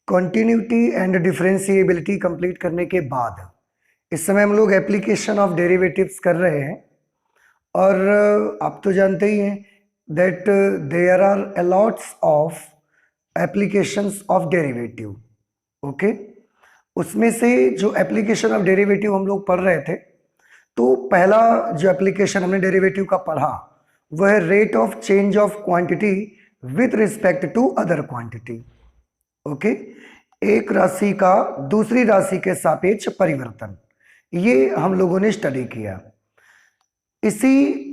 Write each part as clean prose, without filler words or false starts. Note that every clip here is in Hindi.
कॉन्टिन्यूटी एंड डिफरेंशिएबिलिटी कंप्लीट करने के बाद इस समय हम लोग एप्लीकेशन ऑफ डेरिवेटिव्स कर रहे हैं। और आप तो जानते ही हैं that there are a lots of applications of derivative. Okay, उसमें से जो एप्लीकेशन ऑफ डेरिवेटिव हम लोग पढ़ रहे थे, तो पहला जो एप्लीकेशन हमने डेरिवेटिव का पढ़ा वह है rate of change of quantity with respect to other quantity. Okay, एक राशि का दूसरी राशि के सापेक्ष परिवर्तन, ये हम लोगों ने स्टडी किया। इसी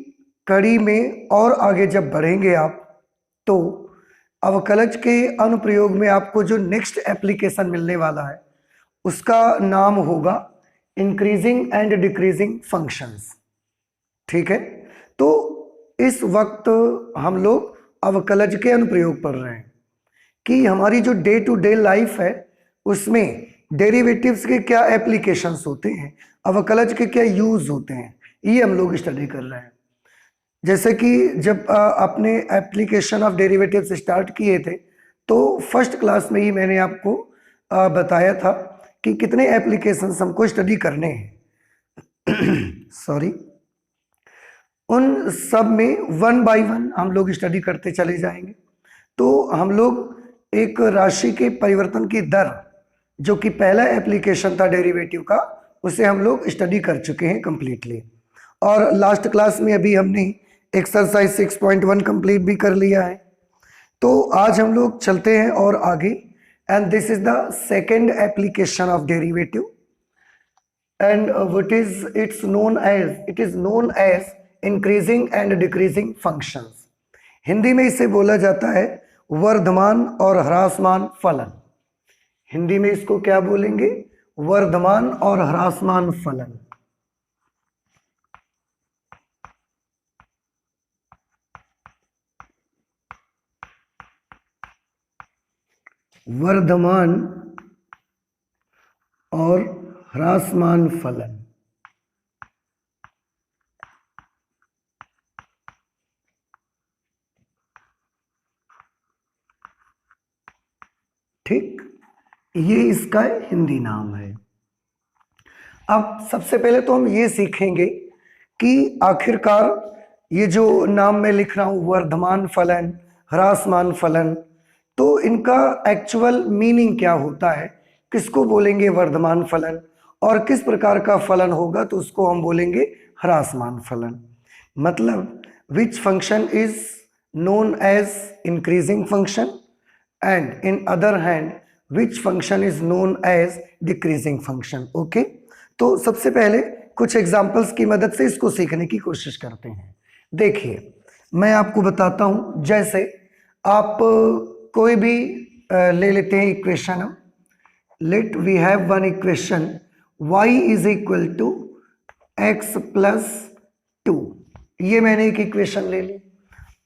कड़ी में और आगे जब बढ़ेंगे आप, तो अवकलज के अनुप्रयोग में आपको जो नेक्स्ट एप्लीकेशन मिलने वाला है उसका नाम होगा इंक्रीजिंग एंड डिक्रीजिंग फंक्शंस। ठीक है, तो इस वक्त हम लोग अवकलज के अनुप्रयोग पढ़ रहे हैं कि हमारी जो डे टू डे लाइफ है उसमें डेरिवेटिव्स के क्या एप्लीकेशंस होते हैं, अवकलज के क्या यूज होते हैं, ये हम लोग स्टडी कर रहे हैं। जैसे कि जब अपने एप्लीकेशन ऑफ डेरिवेटिव्स स्टार्ट किए थे तो फर्स्ट क्लास में ही मैंने आपको बताया था कि कितने एप्लीकेशंस हमको स्टडी करने हैं सॉरी, उन सब में वन बाय वन हम लोग स्टडी करते चले जाएंगे। तो हम लोग एक राशि के परिवर्तन की दर, जो कि पहला एप्लीकेशन था डेरिवेटिव का, उसे हम लोग स्टडी कर चुके हैं कंप्लीटली। और लास्ट क्लास में अभी हमने एक्सरसाइज 6.1 कंप्लीट भी कर लिया है। तो आज हम लोग चलते हैं और आगे, and this is the second application of derivative and what is it's known as, it is known as increasing and decreasing functions. Hindi में इसे बोला जाता है वर्धमान और ह्रासमान फलन। हिंदी में इसको क्या बोलेंगे? वर्धमान और ह्रासमान फलन। वर्धमान और ह्रासमान फलन। ठीक, ये इसका हिंदी नाम है। अब सबसे पहले तो हम ये सीखेंगे कि आखिरकार ये जो नाम मैं लिख रहा हूं वर्धमान फलन, ह्रासमान फलन, तो इनका एक्चुअल मीनिंग क्या होता है, किसको बोलेंगे वर्धमान फलन, और किस प्रकार का फलन होगा तो उसको हम बोलेंगे ह्रासमान फलन। मतलब which function is known as increasing function and in other hand which function is known as decreasing function। Okay, तो सबसे पहले कुछ एग्जांपल्स की मदद से इसको सीखने की कोशिश करते हैं। देखिए, मैं आपको बताता हूं, जैसे आप कोई भी ले लेते हैं equation. Let we have one equation y is equal to x plus 2। ये मैंने एक इक्वेशन ले ली,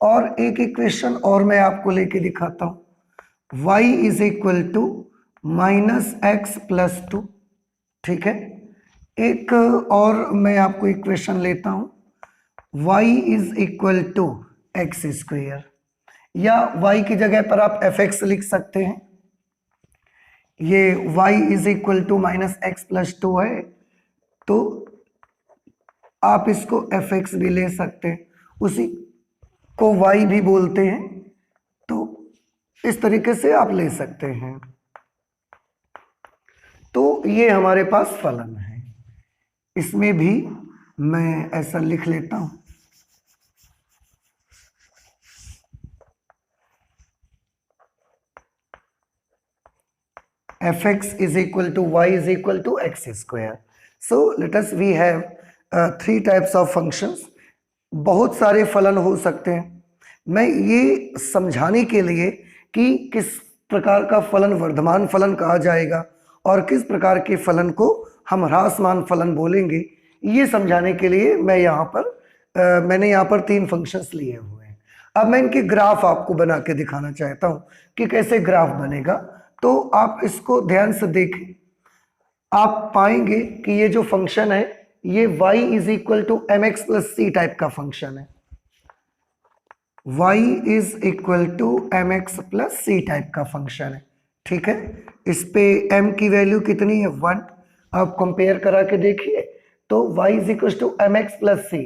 और एक इक्वेशन और मैं आपको लेके दिखाता हूं y is equal to minus x plus 2। ठीक है, एक और मैं आपको इक्वेशन लेता हूं y is equal to x square, या y की जगह पर आप fx लिख सकते हैं। ये y is equal to minus x plus 2 है, तो आप इसको fx भी ले सकते हैं, उसी को y भी बोलते हैं, तो इस तरीके से आप ले सकते हैं। तो ये हमारे पास फलन है, इसमें भी मैं ऐसा लिख लेता हूं fx is equal to y is equal to x square। so let us we have three types of functions। बहुत सारे फलन हो सकते हैं। मैं ये समझाने के लिए कि किस प्रकार का फलन वर्धमान फलन कहा जाएगा और किस प्रकार के फलन को हम ह्रासमान फलन बोलेंगे, ये समझाने के लिए मैं मैंने यहाँ पर 3 फंक्शंस लिए हुए हैं। अब मैं इनके ग्राफ आपको बना के दिखाना चाहता हूँ कि कैसे ग्राफ बनेगा, तो आप इसको ध्यान से देखें। आप पाएंगे कि ये जो फंक्शन है ये y is equal to M x plus c type का फंक्शन है। y is equal to M x plus c type का फंक्शन है। ठीक है, इस पे m की वैल्यू कितनी है 1। आप कंपेयर करा के देखिए तो y is equal to M x plus c,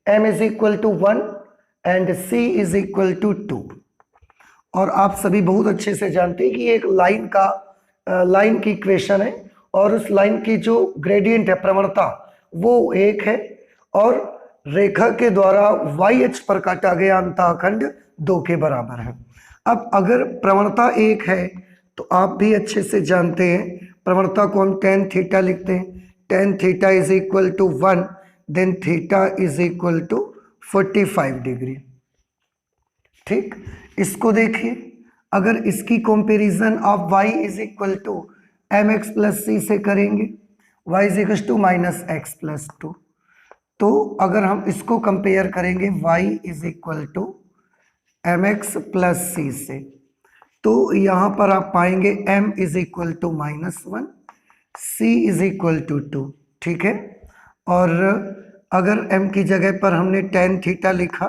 m is equal to 1 and c is equal to 2। और आप सभी बहुत अच्छे से जानते हैं कि ये एक लाइन की इक्वेशन है और उस लाइन की जो ग्रेडियंट है प्रवणता वो 1 है और रेखा के द्वारा वाई अक्ष पर काटा गया अंतःखंड 2 के बराबर है। अब अगर प्रवणता 1 है तो आप भी अच्छे से जानते हैं प्रवणता को हम tan थीटा लिखते हैं, tan theta is equal to 1 then theta is equal to 45 degree. ठीक, इसको देखिए, अगर इसकी कंपैरिजन आप y is equal to M x plus C से करेंगे, y is equal to minus x plus 2, तो अगर हम इसको कंपेयर करेंगे y is equal to M x plus C से, तो यहाँ पर आप पाएंगे m is equal to minus 1, c is equal to 2। ठीक है, और अगर m की जगह पर हमने tan थीटा लिखा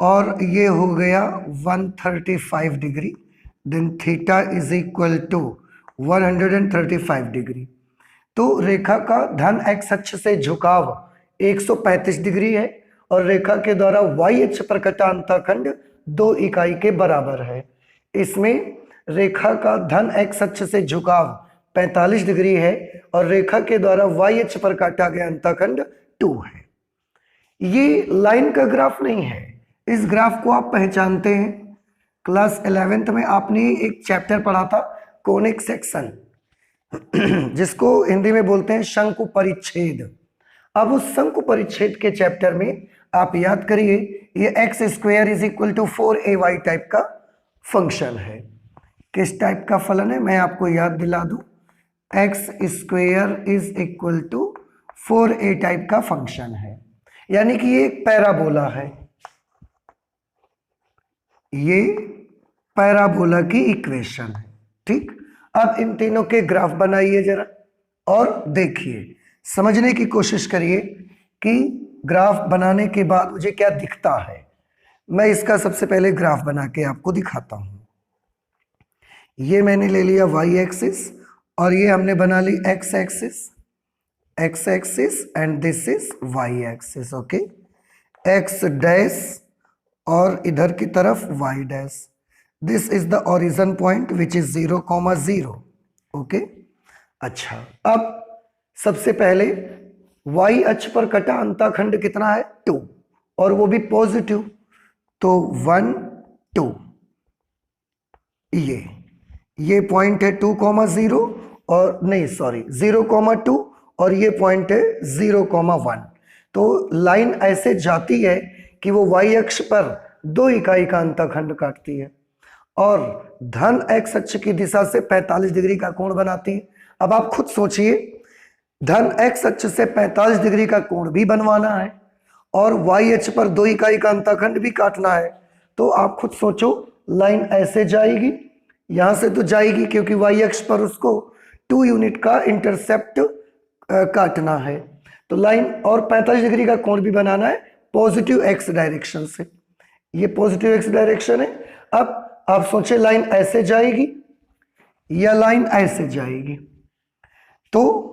और ये हो गया 135 degree, then theta is equal to 135 degree. तो रेखा का धन एक्स अक्ष से झुकाव 135 डिग्री है और रेखा के द्वारा वाई अक्ष पर कटा अंतःखंड 2 इकाई के बराबर है। इसमें रेखा का धन एक्स अक्ष से झुकाव 45 डिग्री है और रेखा के द्वारा वाई अक्ष पर काटा गया अंतःखंड 2 है। ये लाइन का ग्राफ नहीं है, इस ग्राफ को आप पहचानते हैं, क्लास 11th में आपने एक चैप्टर पढ़ा था कोनिक सेक्शन, जिसको हिंदी में बोलते हैं शंकु परिच्छेद। अब उस शंकु परिच्छेद के चैप्टर में आप याद करिए ये x square is equal to 4ay type का फंक्शन है। किस टाइप का फलन है मैं आपको याद दिला दूं, x square is equal to 4a type का फंक्शन है, यानी कि ये एक पैराबोला है, ये पैराबोला की इक्वेशन है। ठीक, अब इन तीनों के ग्राफ बनाइए जरा और देखिए, समझने की कोशिश करिए कि ग्राफ बनाने के बाद मुझे क्या दिखता है। मैं इसका सबसे पहले ग्राफ बना के आपको दिखाता हूं। ये मैंने ले लिया y एक्सिस और ये हमने बना ली x axis and this is y axis. Okay, x dash और इधर की तरफ y dash, this is the origin point which is 0,0। Okay, अच्छा, अब सबसे पहले y अक्ष पर कटा अंतःखंड कितना है 2 और वो भी पॉजिटिव, तो 1 2, ये पॉइंट है 2,0 और नहीं सॉरी 0,2 और ये पॉइंट है 0,1। तो लाइन ऐसे जाती है कि वो y अक्ष पर 2 इकाई का अंतःखंड काटती है और धन x अक्ष की दिशा से 45 डिग्री का कोण बनाती है। अब आप खुद सोचिए, धन x अक्ष से 45 डिग्री का कोण भी बनवाना है और y अक्ष पर 2 इकाई का अंतःखंड भी काटना है, तो आप खुद सोचो लाइन ऐसे जाएगी, यहां से तो जाएगी क्योंकि y अक्ष पर उसको 2 यूनिट का इंटरसेप्ट काटना है, तो लाइन और 45 डिग्री का कोण भी बनाना है पॉजिटिव x डायरेक्शन से, ये पॉजिटिव x डायरेक्शन है। अब आप सोचे लाइन ऐसे जाएगी या लाइन ऐसे जाएगी, तो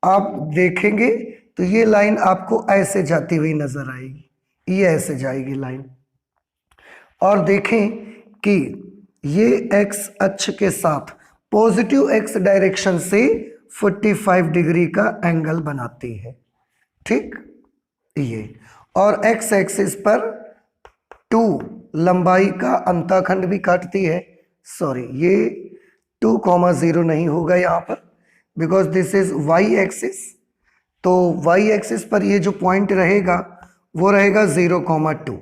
आप देखेंगे तो ये लाइन आपको ऐसे जाती हुई नजर आएगी, ये ऐसे जाएगी लाइन। और देखें कि ये x अक्ष के साथ पॉजिटिव x डायरेक्शन से 45 डिग्री का एंगल बनाती है। ठीक, ये और x एक्सिस पर 2 लंबाई का अंतःखंड भी काटती है। सॉरी, ये 2,0 नहीं होगा यहाँ पर because this is y axis, तो y एक्सिस पर ये जो पॉइंट रहेगा वो रहेगा 0,2।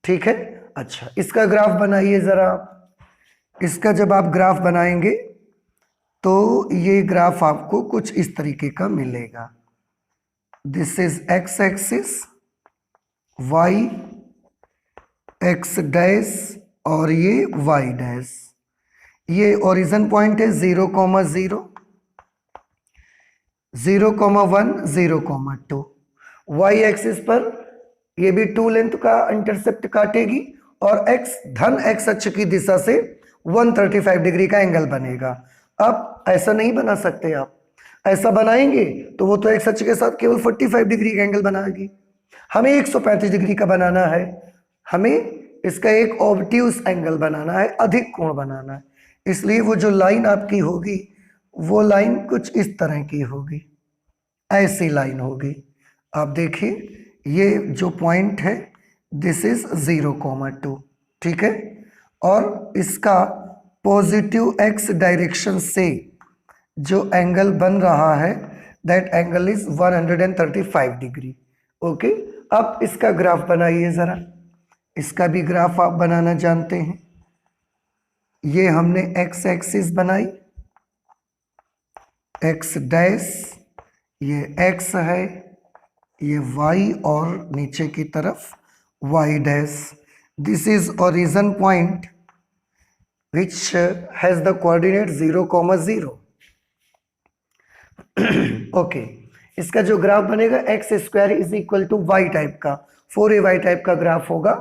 ठीक है, अच्छा, इसका ग्राफ बनाइए जरा। इसका जब आप ग्राफ बनाएंगे तो ये ग्राफ आपको कुछ इस तरीके का मिलेगा। This is x axis, y x dash और ये y डैश, ये ओरिजिन पॉइंट है 0,0, 0,1, 0,2। y एक्सिस पर ये भी 2 लेंथ का इंटरसेप्ट काटेगी और x धन x अक्ष की दिशा से 135 डिग्री का एंगल बनेगा। अब ऐसा नहीं बना सकते आप, ऐसा बनाएंगे तो वो तो एक सच के साथ केवल 45 डिग्री का एंगल बनाएगी। हमें 135 डिग्री का बनाना है, हमें इसका एक ऑब्ट्यूस एंगल बनाना है, अधिक कोण बनाना है। इसलिए वो जो लाइन आपकी होगी वो लाइन कुछ इस तरह की होगी, ऐसी लाइन होगी। आप देखिए ये जो पॉइंट है दिस इज 0,2, ठीक है। और इसका पॉजिटिव x डायरेक्शन से जो एंगल बन रहा है that angle is 135 degree. Okay, अब इसका ग्राफ बनाइए जरा, इसका भी ग्राफ आप बनाना जानते हैं। ये हमने x एक्सिस बनाई, x डैश, ये x है, ये y और नीचे की तरफ y dash. This is origin point which has the coordinate 0,0। Okay, इसका जो ग्राफ बनेगा x square is equal to y type का, 4ay टाइप का ग्राफ होगा।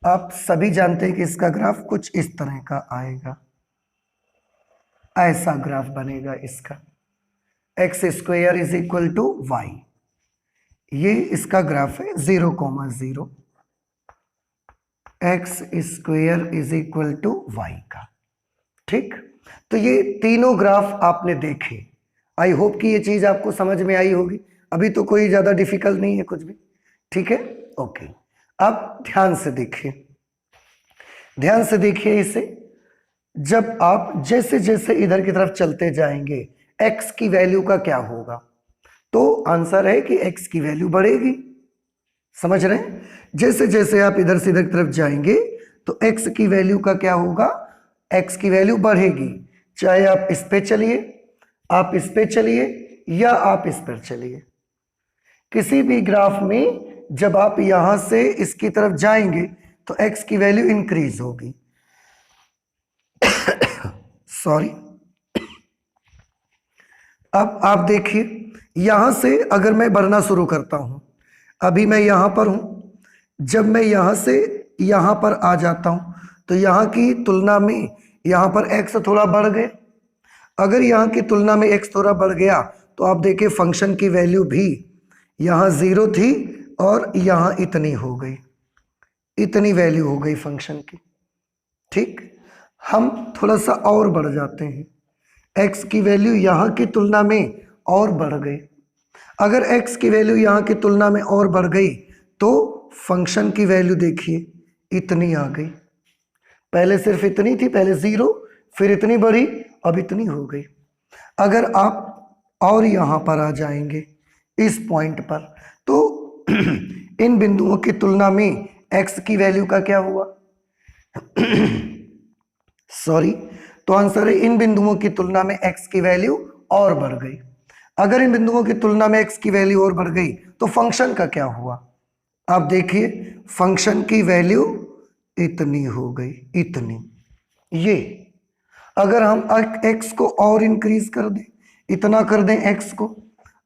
आप सभी जानते हैं कि इसका ग्राफ कुछ इस तरह का आएगा, ऐसा ग्राफ बनेगा इसका, x square is equal to y. ये इसका ग्राफ है 0,0, x square is equal to y का, ठीक। तो ये तीनों ग्राफ आपने देखे, आई होप कि ये चीज आपको समझ में आई होगी। अभी तो कोई ज्यादा डिफिकल्ट नहीं है कुछ भी, ठीक है। ओके, अब ध्यान से देखिए, ध्यान से देखिए इसे। जब आप जैसे जैसे इधर की तरफ चलते जाएंगे x की वैल्यू का क्या होगा, तो आंसर है कि x की वैल्यू बढ़ेगी। समझ रहे हैं, जैसे जैसे आप इधर से इधर की तरफ जाएंगे तो x की वैल्यू का क्या होगा, x की वैल्यू बढ़ेगी। चाहे आप इस पे चलिए, आप इस पे चलिए या आप इस पर चलिए, किसी भी ग्राफ में जब आप यहां से इसकी तरफ जाएंगे तो x की वैल्यू इंक्रीज होगी। सॉरी, अब आप देखिए यहां से अगर मैं बढ़ना शुरू करता हूं, अभी मैं यहां पर हूं, जब मैं यहां से यहां पर आ जाता हूं तो यहां की तुलना में यहां पर x थोड़ा बढ़ गए। अगर यहां की तुलना में x थोड़ा बढ़ गया तो आप देखिए फंक्शन की वैल्यू भी यहां 0 थी और यहां इतनी हो गई, इतनी वैल्यू हो गई फंक्शन की, ठीक। हम थोड़ा सा और बढ़ जाते हैं, x की वैल्यू यहां की तुलना में और बढ़ गई। अगर x की वैल्यू यहां की तुलना में और बढ़ गई तो फंक्शन की वैल्यू देखिए इतनी आ गई। पहले सिर्फ इतनी थी, पहले 0, फिर इतनी बढ़ी, अब इतनी हो गई। अगर आप और यहां पर आ जाएंगे इस पॉइंट पर तो इन बिंदुओं की तुलना में x की वैल्यू का क्या हुआ, सॉरी, तो आंसर है इन बिंदुओं की तुलना में x की वैल्यू और बढ़ गई। अगर इन बिंदुओं की तुलना में x की वैल्यू और बढ़ गई तो फंक्शन का क्या हुआ, आप देखिए फंक्शन की वैल्यू इतनी हो गई, इतनी। ये अगर हम x को और इंक्रीज कर दें, इतना कर दें x को,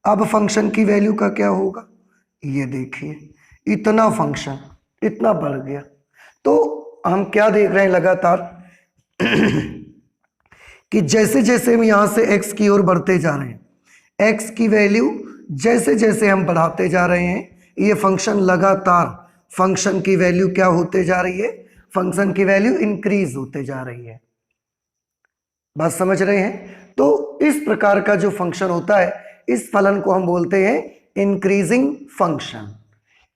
अब फंक्शन की वैल्यू का क्या होगा, ये देखिए इतना फंक्शन इतना बढ़ गया। तो हम क्या देख रहे हैं लगातार कि जैसे जैसे हम यहां से x की ओर बढ़ते जा रहे हैं, x की वैल्यू जैसे जैसे हम बढ़ाते जा रहे हैं, ये फंक्शन लगातार फंक्शन की वैल्यू क्या होते जा रही है, फंक्शन की वैल्यू इंक्रीज होते जा रही है। बात समझ रहे हैं। तो इस प्रकार का जो फंक्शन होता है इस फलन को हम बोलते हैं increasing function.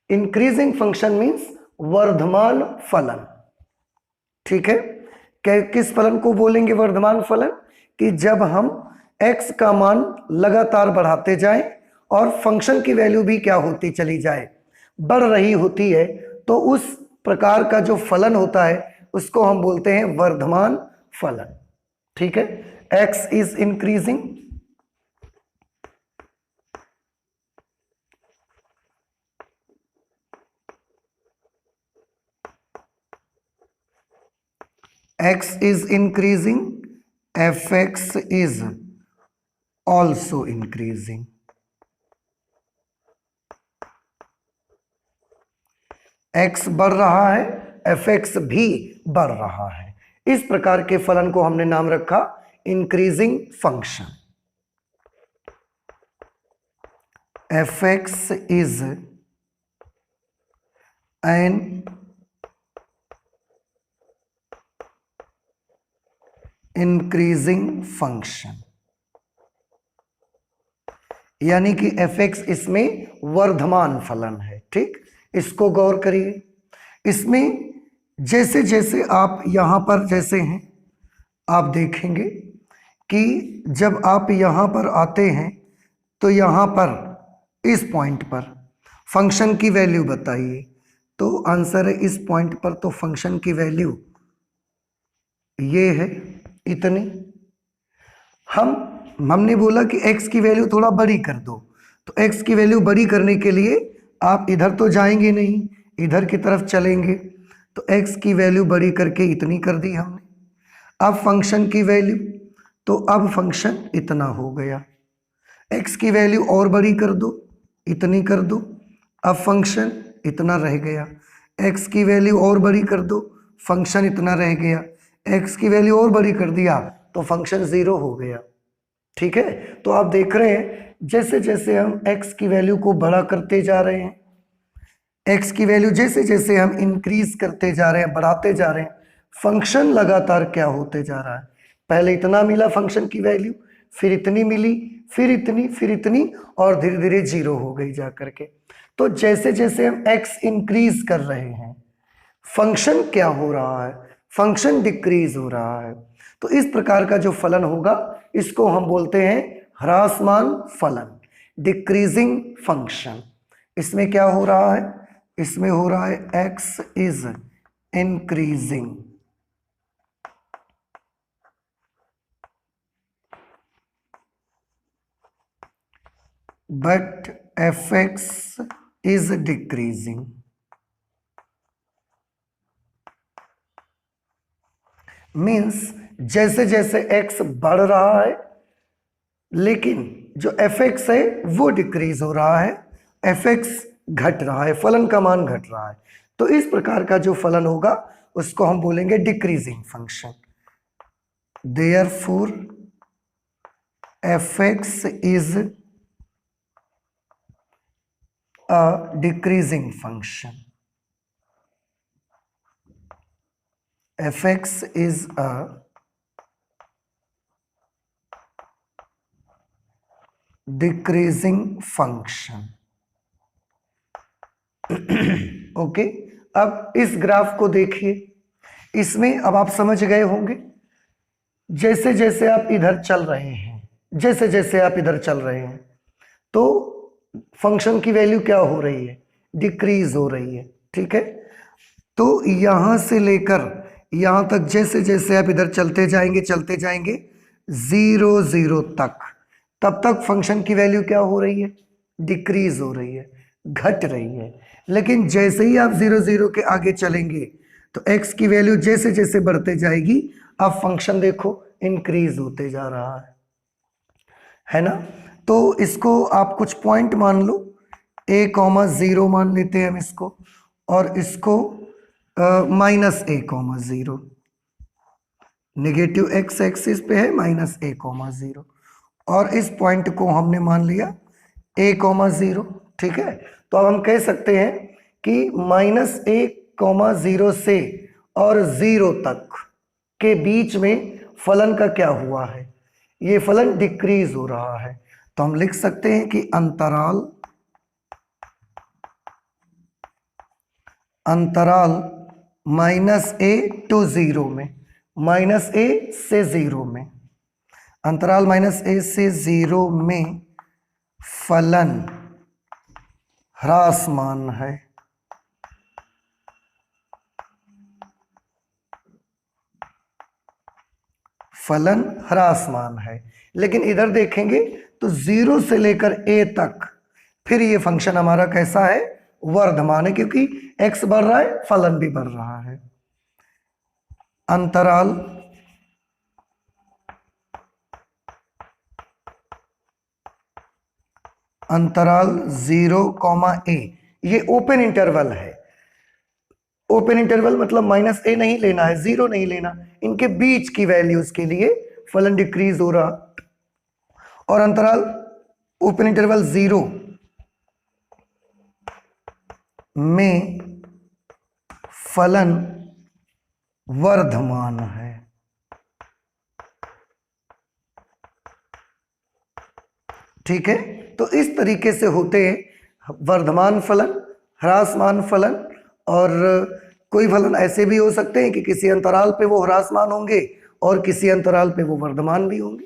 Increasing function means वर्धमान फलन, ठीक है। किस फलन को बोलेंगे वर्धमान फलन, कि जब हम x का मान लगातार बढ़ाते जाएं और फंक्शन की वैल्यू भी क्या होती चली जाए, बढ़ रही होती है, तो उस प्रकार का जो फलन होता है उसको हम बोलते हैं वर्धमान फलन, ठीक है। x is increasing, x is increasing, fx is also increasing। x बढ़ रहा है, fx भी बढ़ रहा है, इस प्रकार के फलन को हमने नाम रखा increasing function. fx is an increasing function, यानी कि fx इसमें वर्धमान फलन है। ठीक, इसको गौर करिए। इसमें जैसे जैसे आप यहां पर जैसे हैं, आप देखेंगे कि जब आप यहां पर आते हैं तो यहां पर इस पॉइंट पर फंक्शन की वैल्यू बताइए, तो आंसर है इस पॉइंट पर तो फंक्शन की वैल्यू ये है इतनी। हमने बोला कि x की वैल्यू थोड़ा बड़ी कर दो, तो x की वैल्यू बड़ी करने के लिए आप इधर तो जाएंगे नहीं, इधर की तरफ चलेंगे, तो x की वैल्यू बड़ी करके इतनी कर दी हमने। अब फंक्शन की वैल्यू, तो अब फंक्शन इतना हो गया। x की वैल्यू और बड़ी कर दो, इतनी कर दो, अब फंक्शन इतना रह गया। x की वैल्यू और बड़ी कर दो, फंक्शन इतना रह गया। x की वैल्यू और बड़ी कर दिया तो फंक्शन 0 हो गया। ठीक है, तो आप देख रहे हैं जैसे जैसे हम x की वैल्यू को बड़ा करते जा रहे हैं, x की वैल्यू जैसे जैसे हम इंक्रीज करते जा रहे हैं, बढ़ाते जा रहे हैं, फंक्शन लगातार क्या होते जा रहा है। पहले इतना मिला फंक्शन की वैल्यू, फिर इतनी मिली, फिर इतनी, फिर इतनी, और धीरे धीरे 0 हो गई जा करके। तो जैसे जैसे हम x इंक्रीज कर रहे हैं, फंक्शन क्या हो रहा है, फंक्शन डिक्रीज हो रहा है। तो इस प्रकार का जो फलन होगा इसको हम बोलते हैं ह्रासमान फलन, डिक्रीजिंग फंक्शन। इसमें क्या हो रहा है, इसमें हो रहा है x is increasing, but fx is decreasing. Means जैसे जैसे x बढ़ रहा है लेकिन जो fx है वो डिक्रीज हो रहा है, fx घट रहा है, फलन का मान घट रहा है। तो इस प्रकार का जो फलन होगा उसको हम बोलेंगे decreasing function. Therefore fx is a decreasing function, fx is a decreasing function। Okay, अब इस ग्राफ को देखिए, इसमें अब आप समझ गए होंगे जैसे जैसे आप इधर चल रहे हैं, जैसे जैसे आप इधर चल रहे हैं तो फंक्शन की वैल्यू क्या हो रही है, डिक्रीज हो रही है। ठीक है, तो यहां से लेकर यहां तक जैसे जैसे आप इधर चलते जाएंगे 0 0 तक, तब तक फंक्शन की वैल्यू क्या हो रही है, डिक्रीज हो रही है, घट रही है। लेकिन जैसे ही आप 0 0 के आगे चलेंगे तो x की वैल्यू जैसे जैसे बढ़ते जाएगी, अब फंक्शन देखो इंक्रीज होते जा रहा है ना। तो इसको आप कुछ पॉइंट मान लो, a,0 मान लेते हैं हम इसको, और इसको -a,0, नेगेटिव x एक्सिस पे है -a,0, और इस पॉइंट को हमने मान लिया a,0। ठीक है, तो अब हम कह सकते हैं कि -a,0 से और 0 तक के बीच में फलन का क्या हुआ है, ये फलन डिक्रीज हो रहा है। तो हम लिख सकते हैं कि अंतराल -a to 0 में, -a से 0 में, अंतराल -a से 0 में फलन ह्रासमान है। फलन ह्रासमान है, लेकिन इधर देखेंगे तो 0 से लेकर a तक फिर ये फंक्शन हमारा कैसा है, वर्धमान है, क्योंकि x बढ़ रहा है, फलन भी बढ़ रहा है। अंतराल अंतराल 0, a, ये ओपन इंटरवल है। ओपन इंटरवल मतलब -a नहीं लेना है, 0 नहीं लेना, इनके बीच की वैल्यूज के लिए फलन डिक्रीज हो रहा, और अंतराल ओपन इंटरवल 0 में फलन वर्धमान है। ठीक है, तो इस तरीके से होते हैं वर्धमान फलन, ह्रासमान फलन, और कोई फलन ऐसे भी हो सकते हैं कि किसी अंतराल पे वो ह्रासमान होंगे और किसी अंतराल पे वो वर्धमान भी होंगे।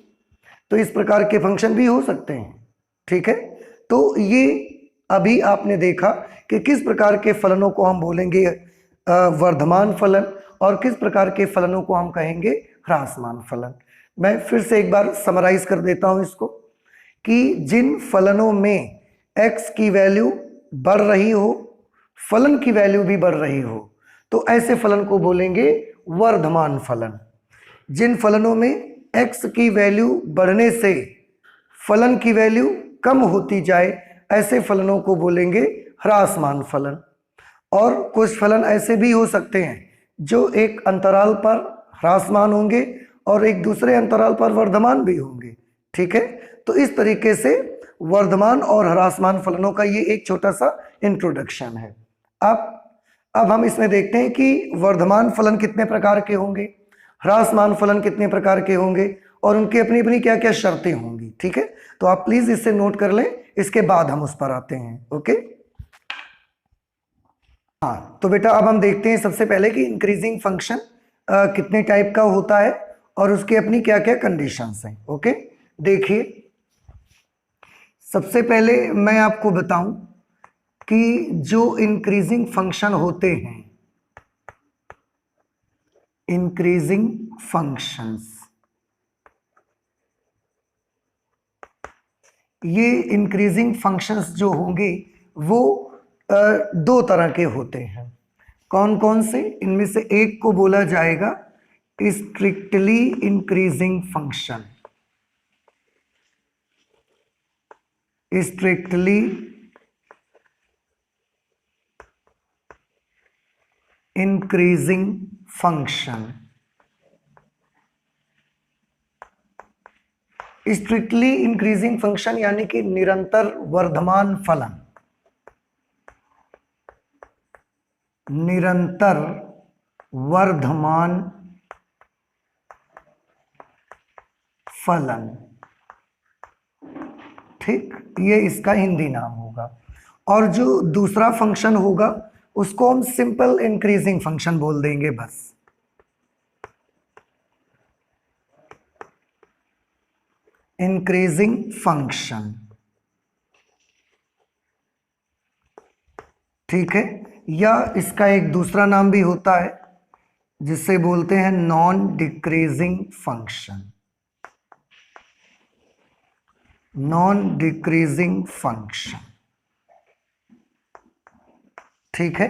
तो इस प्रकार के फंक्शन भी हो सकते हैं। ठीक है, तो ये अभी आपने देखा कि किस प्रकार के फलनों को हम बोलेंगे वर्धमान फलन और किस प्रकार के फलनों को हम कहेंगे ह्रासमान फलन। मैं फिर से एक बार समराइज कर देता हूं इसको, कि जिन फलनों में x की वैल्यू बढ़ रही हो, फलन की वैल्यू भी बढ़ रही हो, तो ऐसे फलन को बोलेंगे वर्धमान फलन। जिन फलनों में x की वैल्यू बढ़ने से फलन की वैल्यू कम होती जाए, ऐसे फलनों को बोलेंगे ह्रासमान फलन। और कुछ फलन ऐसे भी हो सकते हैं जो एक अंतराल पर ह्रासमान होंगे और एक दूसरे अंतराल पर वर्धमान भी होंगे। ठीक है, तो इस तरीके से वर्धमान और ह्रासमान फलनों का ये एक छोटा सा इंट्रोडक्शन है। अब हम इसमें देखते हैं कि वर्धमान फलन कितने प्रकार के होंगे, ह्रासमान फलन कितने प्रकार के होंगे और उनकी अपनी अपनी क्या क्या शर्तें होंगी। ठीक है, तो आप प्लीज इससे नोट कर लें, इसके बाद हम उस पर आते हैं। ओके, हाँ, तो बेटा अब हम देखते हैं सबसे पहले कि इंक्रीजिंग फंक्शन कितने टाइप का होता है और उसकी अपनी क्या क्या कंडीशंस हैं। ओके, देखिए सबसे पहले मैं आपको बताऊं कि जो इंक्रीजिंग फंक्शन होते हैं, इंक्रीजिंग फंक्शंस, ये इंक्रीजिंग फंक्शंस जो होंगे वो दो तरह के होते हैं। कौन कौन से? इनमें से एक को बोला जाएगा strictly increasing function, strictly increasing function. Strictly increasing function यानी कि निरंतर वर्धमान फलन, निरंतर वर्धमान फलन। ठीक, ये इसका हिंदी नाम होगा। और जो दूसरा फंक्शन होगा उसको हम सिंपल इंक्रीजिंग फंक्शन बोल देंगे बस। इंक्रीजिंग फंक्शन, ठीक है, या इसका एक दूसरा नाम भी होता है जिसे बोलते हैं non decreasing function, non decreasing function. ठीक है,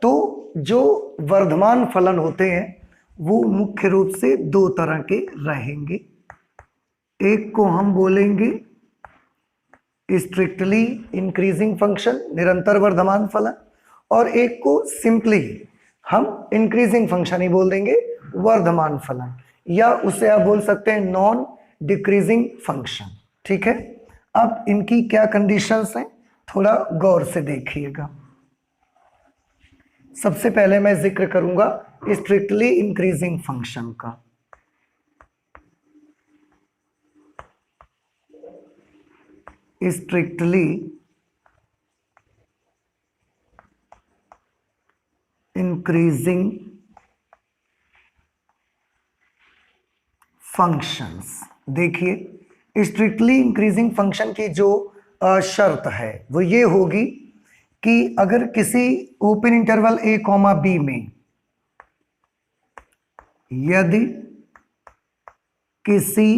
तो जो वर्धमान फलन होते हैं वो मुख्य रूप से दो तरह के रहेंगे। एक को हम बोलेंगे स्ट्रिक्टली इंक्रीजिंग फंक्शन, निरंतर वर्धमान फलन, और एक को सिंपली हम इंक्रीजिंग फंक्शन ही बोल देंगे, वर्धमान फलन, या उसे आप बोल सकते हैं नॉन डिक्रीजिंग फंक्शन। ठीक है, अब इनकी क्या कंडीशंस हैं थोड़ा गौर से देखिएगा। सबसे पहले मैं जिक्र करूंगा स्ट्रिक्टली इंक्रीजिंग फंक्शन का। Strictly increasing functions. देखिए स्ट्रिक्टली इंक्रीजिंग फंक्शन की जो शर्त है वो ये होगी कि अगर किसी open interval a comma b में यदि किसी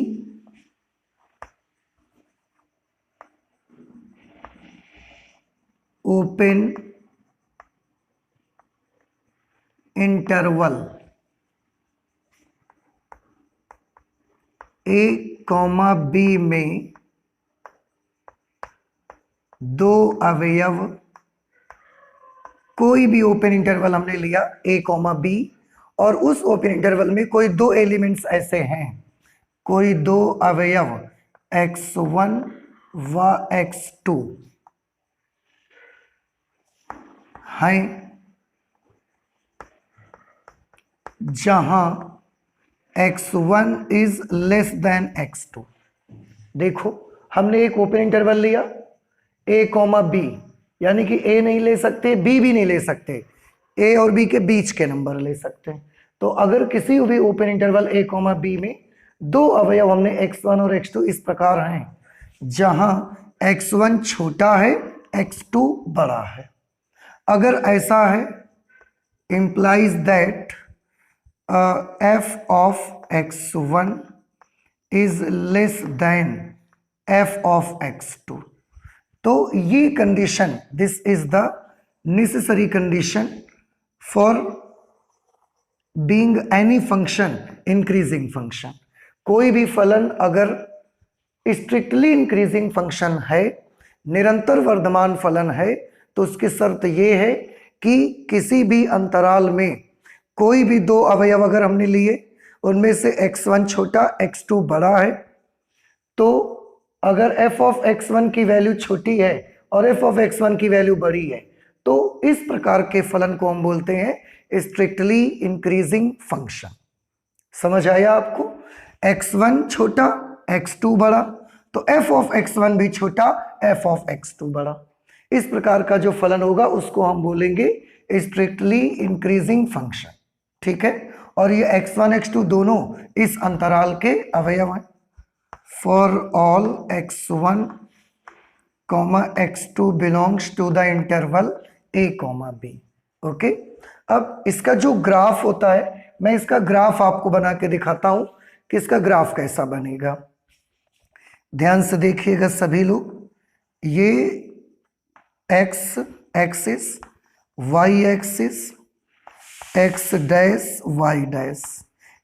open interval a comma b में दो अवयव कोई भी ओपन इंटरवल हमने लिया a कॉमा बी, और उस ओपन इंटरवल में कोई दो एलिमेंट्स ऐसे हैं, कोई दो अवयव x1 व x2 हैं, जहां x1 is less than x2। देखो हमने एक ओपन इंटरवल लिया a कॉमा बी, यानी कि a नहीं ले सकते, b भी नहीं ले सकते, a और b के बीच के नंबर ले सकते हैं। तो अगर किसी भी open interval a comma b में दो अवयव हमने x1 और x2 इस प्रकार हैं, जहां x1 छोटा है x2 बड़ा है, अगर ऐसा है implies that f of x1 is less than f of x2। तो ये condition, this is the necessary condition for being any function increasing function. कोई भी फलन अगर स्ट्रिक्टली इंक्रीजिंग फंक्शन है, निरंतर वर्धमान फलन है, तो उसकी शर्त ये है कि किसी भी अंतराल में कोई भी दो अवयव अगर हमने लिए, उनमें से x1 छोटा x2 बड़ा है, तो अगर f ऑफ x1 की वैल्यू छोटी है और f ऑफ x1 की वैल्यू बड़ी है, तो इस प्रकार के फलन को हम बोलते हैं स्ट्रिक्टली इंक्रीजिंग फंक्शन। समझ आया आपको? x1 छोटा x2 बड़ा, तो f ऑफ x1 भी छोटा f ऑफ x2 बड़ा। इस प्रकार का जो फलन होगा उसको हम बोलेंगे स्ट्रिक्टली इंक्रीजिंग फंक्शन। ठीक है, और ये x1 x2 दोनों इस अंतराल के अवयव हैं। For all x1 x2 belongs to the interval a b। Okay, अब इसका जो ग्राफ होता है, मैं इसका ग्राफ आपको बना के दिखाता हूं कि इसका ग्राफ कैसा बनेगा। ध्यान से देखिएगा सभी लोग, ये x axis, y axis, x dash y dash,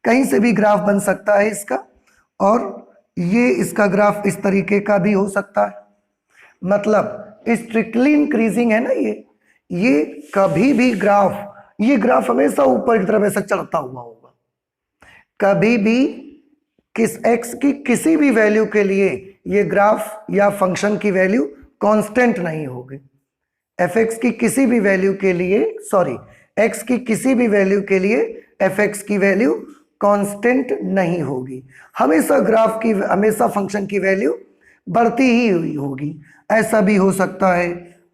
कहीं से भी ग्राफ बन सकता है इसका, और ये इसका ग्राफ इस तरीके का भी हो सकता है। मतलब स्ट्रिक्टली इंक्रीजिंग है ना ये कभी भी ग्राफ, ये ग्राफ हमेशा ऊपर की तरफ ऐसा चढ़ता हुआ होगा। कभी भी किस x की किसी भी वैल्यू के लिए ये ग्राफ या फंक्शन की वैल्यू कांस्टेंट नहीं होगी। fx की किसी भी वैल्यू के लिए, सॉरी, x की किसी भी वैल्यू के लिए fx की वैल्यू कांस्टेंट नहीं होगी। हमेशा ग्राफ की, हमेशा फंक्शन की वैल्यू बढ़ती ही हुई होगी। ऐसा भी हो सकता है,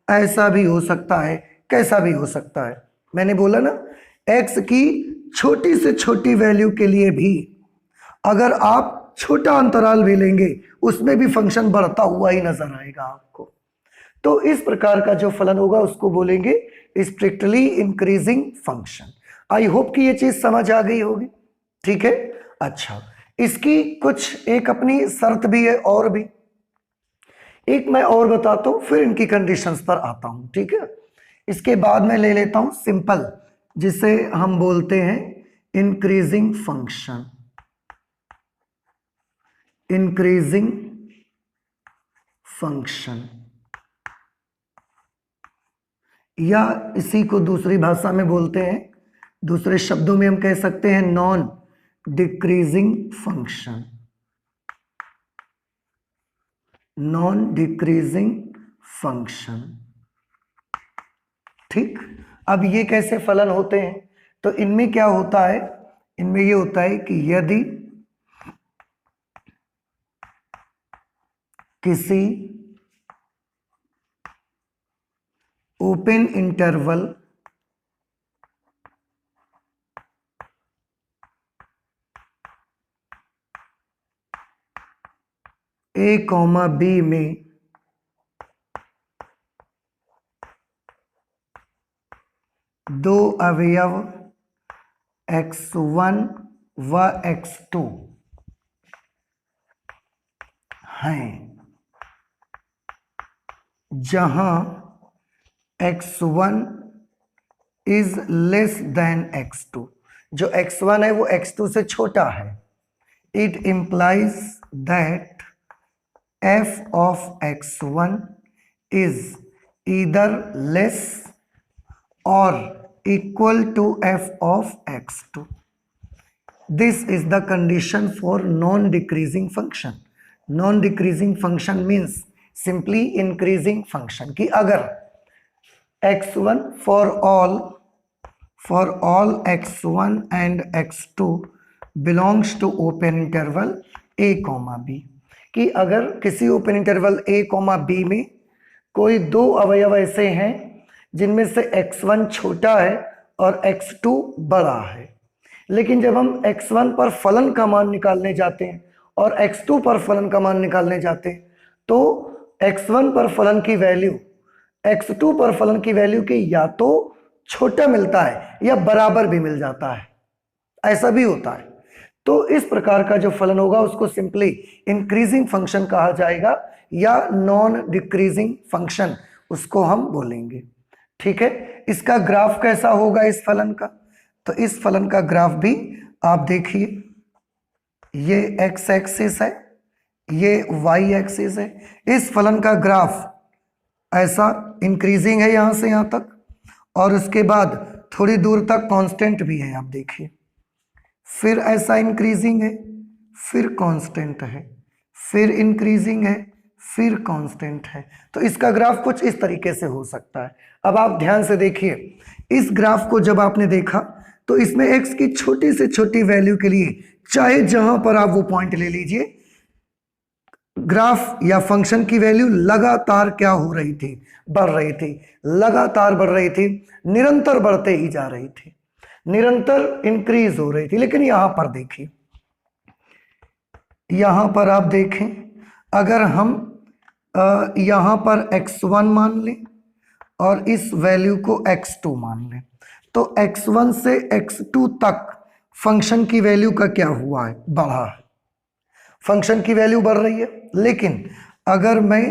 ऐसा भी हो सकता है, कैसा भी हो सकता है। मैंने बोला ना, x की छोटी से छोटी वैल्यू के लिए भी अगर आप छोटा अंतराल भी लेंगे, उसमें भी फंक्शन बढ़ता हुआ ही नजर आएगा आपको। तो इस प्रकार का जो फलन होगा उसको बोलेंगे strictly increasing function. I hope कि ये चीज समझ आ गई होगी। ठीक है, अच्छा, इसकी कुछ एक अपनी शर्त भी है, और भी एक मैं और बताता हूं, फिर इनकी कंडीशंस पर आता हूं। ठीक है, इसके बाद मैं ले लेता हूं सिंपल, जिसे हम बोलते हैं इंक्रीजिंग फंक्शन। इंक्रीजिंग फंक्शन, या इसी को दूसरी भाषा में बोलते हैं, दूसरे शब्दों में हम कह सकते हैं non decreasing function. Non decreasing function. ठीक, अब ये कैसे फलन होते हैं? तो इनमें क्या होता है, इनमें ये होता है कि यदि किसी ओपन इंटरवल a b में दो अवयव x1 व x2 हैं, जहां x1 is less than x2। जो x1 है वो x2 से छोटा है। It implies that f of x1 is either less or equal to f of x2. This is the condition for non-decreasing function. Non-decreasing function means simply increasing function, कि अगर x1 for all x1 and x2 belongs to open interval a comma b, कि अगर किसी open interval a comma b में कोई दो अवयव ऐसे हैं जिनमें से x1 छोटा है और x2 बड़ा है, लेकिन जब हम x1 पर फलन का मान निकालने जाते हैं और x2 पर फलन का मान निकालने जाते हैं तो x1 पर फलन की वैल्यू x2 पर फलन की वैल्यू के या तो छोटा मिलता है या बराबर भी मिल जाता है, ऐसा भी होता है। तो इस प्रकार का जो फलन होगा उसको सिंपली इंक्रीजिंग फंक्शन कहा जाएगा या नॉन डिक्रीजिंग फंक्शन उसको हम बोलेंगे। ठीक है, इसका ग्राफ कैसा होगा इस फलन का? तो इस फलन का ग्राफ भी आप देखिए, ये x एक्सिस है, ये y एक्सिस है। इस फलन का ग्राफ ऐसा इंक्रीजिंग है यहां से यहां तक, और उसके बाद थोड़ी दूर तक कांस्टेंट भी है, आप देखिए, फिर ऐसा इंक्रीजिंग है, फिर कांस्टेंट है, फिर इंक्रीजिंग है, फिर कांस्टेंट है। तो इसका ग्राफ कुछ इस तरीके से हो सकता है। अब आप ध्यान से देखिए, इस ग्राफ को जब आपने देखा तो इसमें x की छोटी से छोटी वैल्यू के लिए चाहे जहां पर आप वो पॉइंट ले लीजिए, ग्राफ या फंक्शन की वैल्यू लगातार क्या हो रही थी? बढ़ रही थी, लगातार बढ़ रही थी, निरंतर बढ़ते ही जा रही थी, निरंतर इंक्रीज हो रही थी। लेकिन यहां पर देखिए, यहां पर आप देखें, अगर हम यहां पर x1 मान लें और इस वैल्यू को x2 मान लें तो x1 से x2 तक फंक्शन की वैल्यू का क्या हुआ है? बढ़ा है, फंक्शन की वैल्यू बढ़ रही है। लेकिन अगर मैं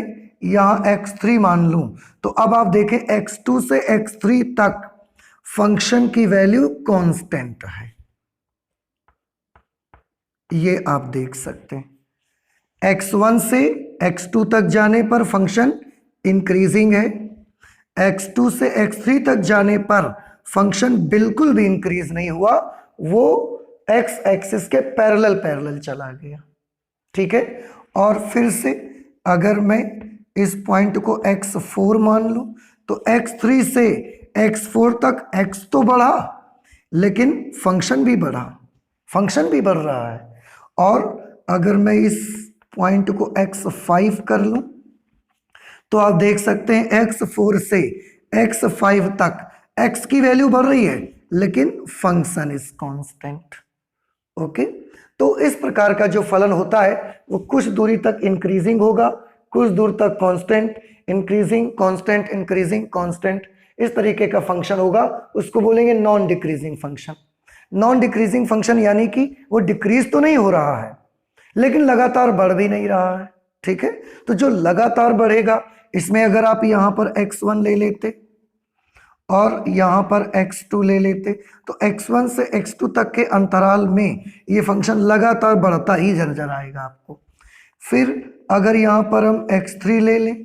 यहां x3 मान लूं तो अब आप देखें x2 से x3 तक फंक्शन की वैल्यू कांस्टेंट है, ये आप देख सकते हैं। x1 से x2 तक जाने पर फंक्शन इंक्रीजिंग है, x2 से x3 तक जाने पर फंक्शन बिल्कुल भी इंक्रीज नहीं हुआ, वो x एक्सिस के पैरेलल चला गया। ठीक है, और फिर से अगर मैं इस पॉइंट को x4 मान लूं तो x3 से x4 तक x तो बढ़ा लेकिन फंक्शन भी बढ़ा, फंक्शन भी बढ़ रहा है। और अगर मैं इस पॉइंट को x5 कर लूं तो आप देख सकते हैं x4 से x5 तक x की वैल्यू बढ़ रही है लेकिन फंक्शन इज कांस्टेंट। ओके, तो इस प्रकार का जो फलन होता है वो कुछ दूरी तक इंक्रीजिंग होगा, कुछ दूर तक constant, increasing constant, increasing constant, इस तरीके का फंक्शन होगा, उसको बोलेंगे non decreasing function. Non decreasing function यानी कि वो डिक्रीज तो नहीं हो रहा है लेकिन लगातार बढ़ भी नहीं रहा है। ठीक है, तो जो लगातार बढ़ेगा, इसमें अगर आप यहां पर x1 ले लेते और यहां पर x2 ले लेते तो x1 से x2 तक के अंतराल में ये फंक्शन लगातार बढ़ता ही नजर आएगा आपको। फिर अगर यहां पर हम x3 ले लें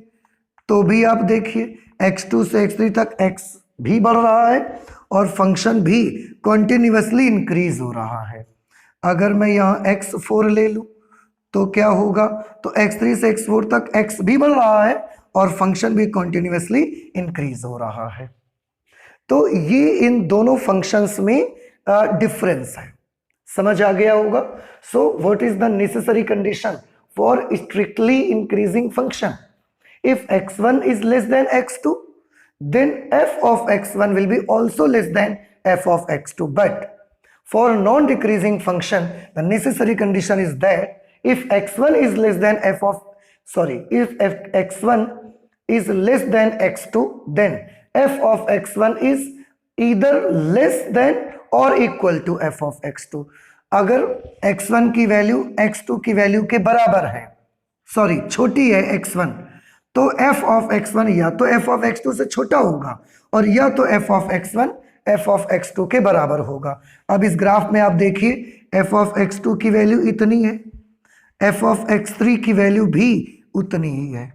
तो भी आप देखिए x2 से x3 तक x भी बढ़ रहा है और फंक्शन भी कॉन्टिन्यूसली इंक्रीज हो रहा है। अगर मैं यहाँ x4 ले लूं तो क्या होगा? तो x3 से x4 तक x भी बढ़ रहा है और फंक्शन भी कॉन्टिन्यूसली इंक्रीज हो रहा है। तो ये इन दोनों फंक्शंस में डिफरेंस है, समझ आ गया होगा। So what is the necessary condition for strictly increasing function? If x1 is less than x2 then f of x1 will be also less than f of x2, but for non-decreasing function the necessary condition is that if x1 is less than if x1 is less than x2 then f of x1 is either less than or equal to f of x2। अगर x1 की वैल्यू x2 की वैल्यू के बराबर है, छोटी है x1, तो f of x1 या तो f of x2 से छोटा होगा और या तो f of x1 f of x2 के बराबर होगा। अब इस ग्राफ में आप देखिए f of x2 की वैल्यू इतनी है, f of x3 की वैल्यू भी उतनी ही है।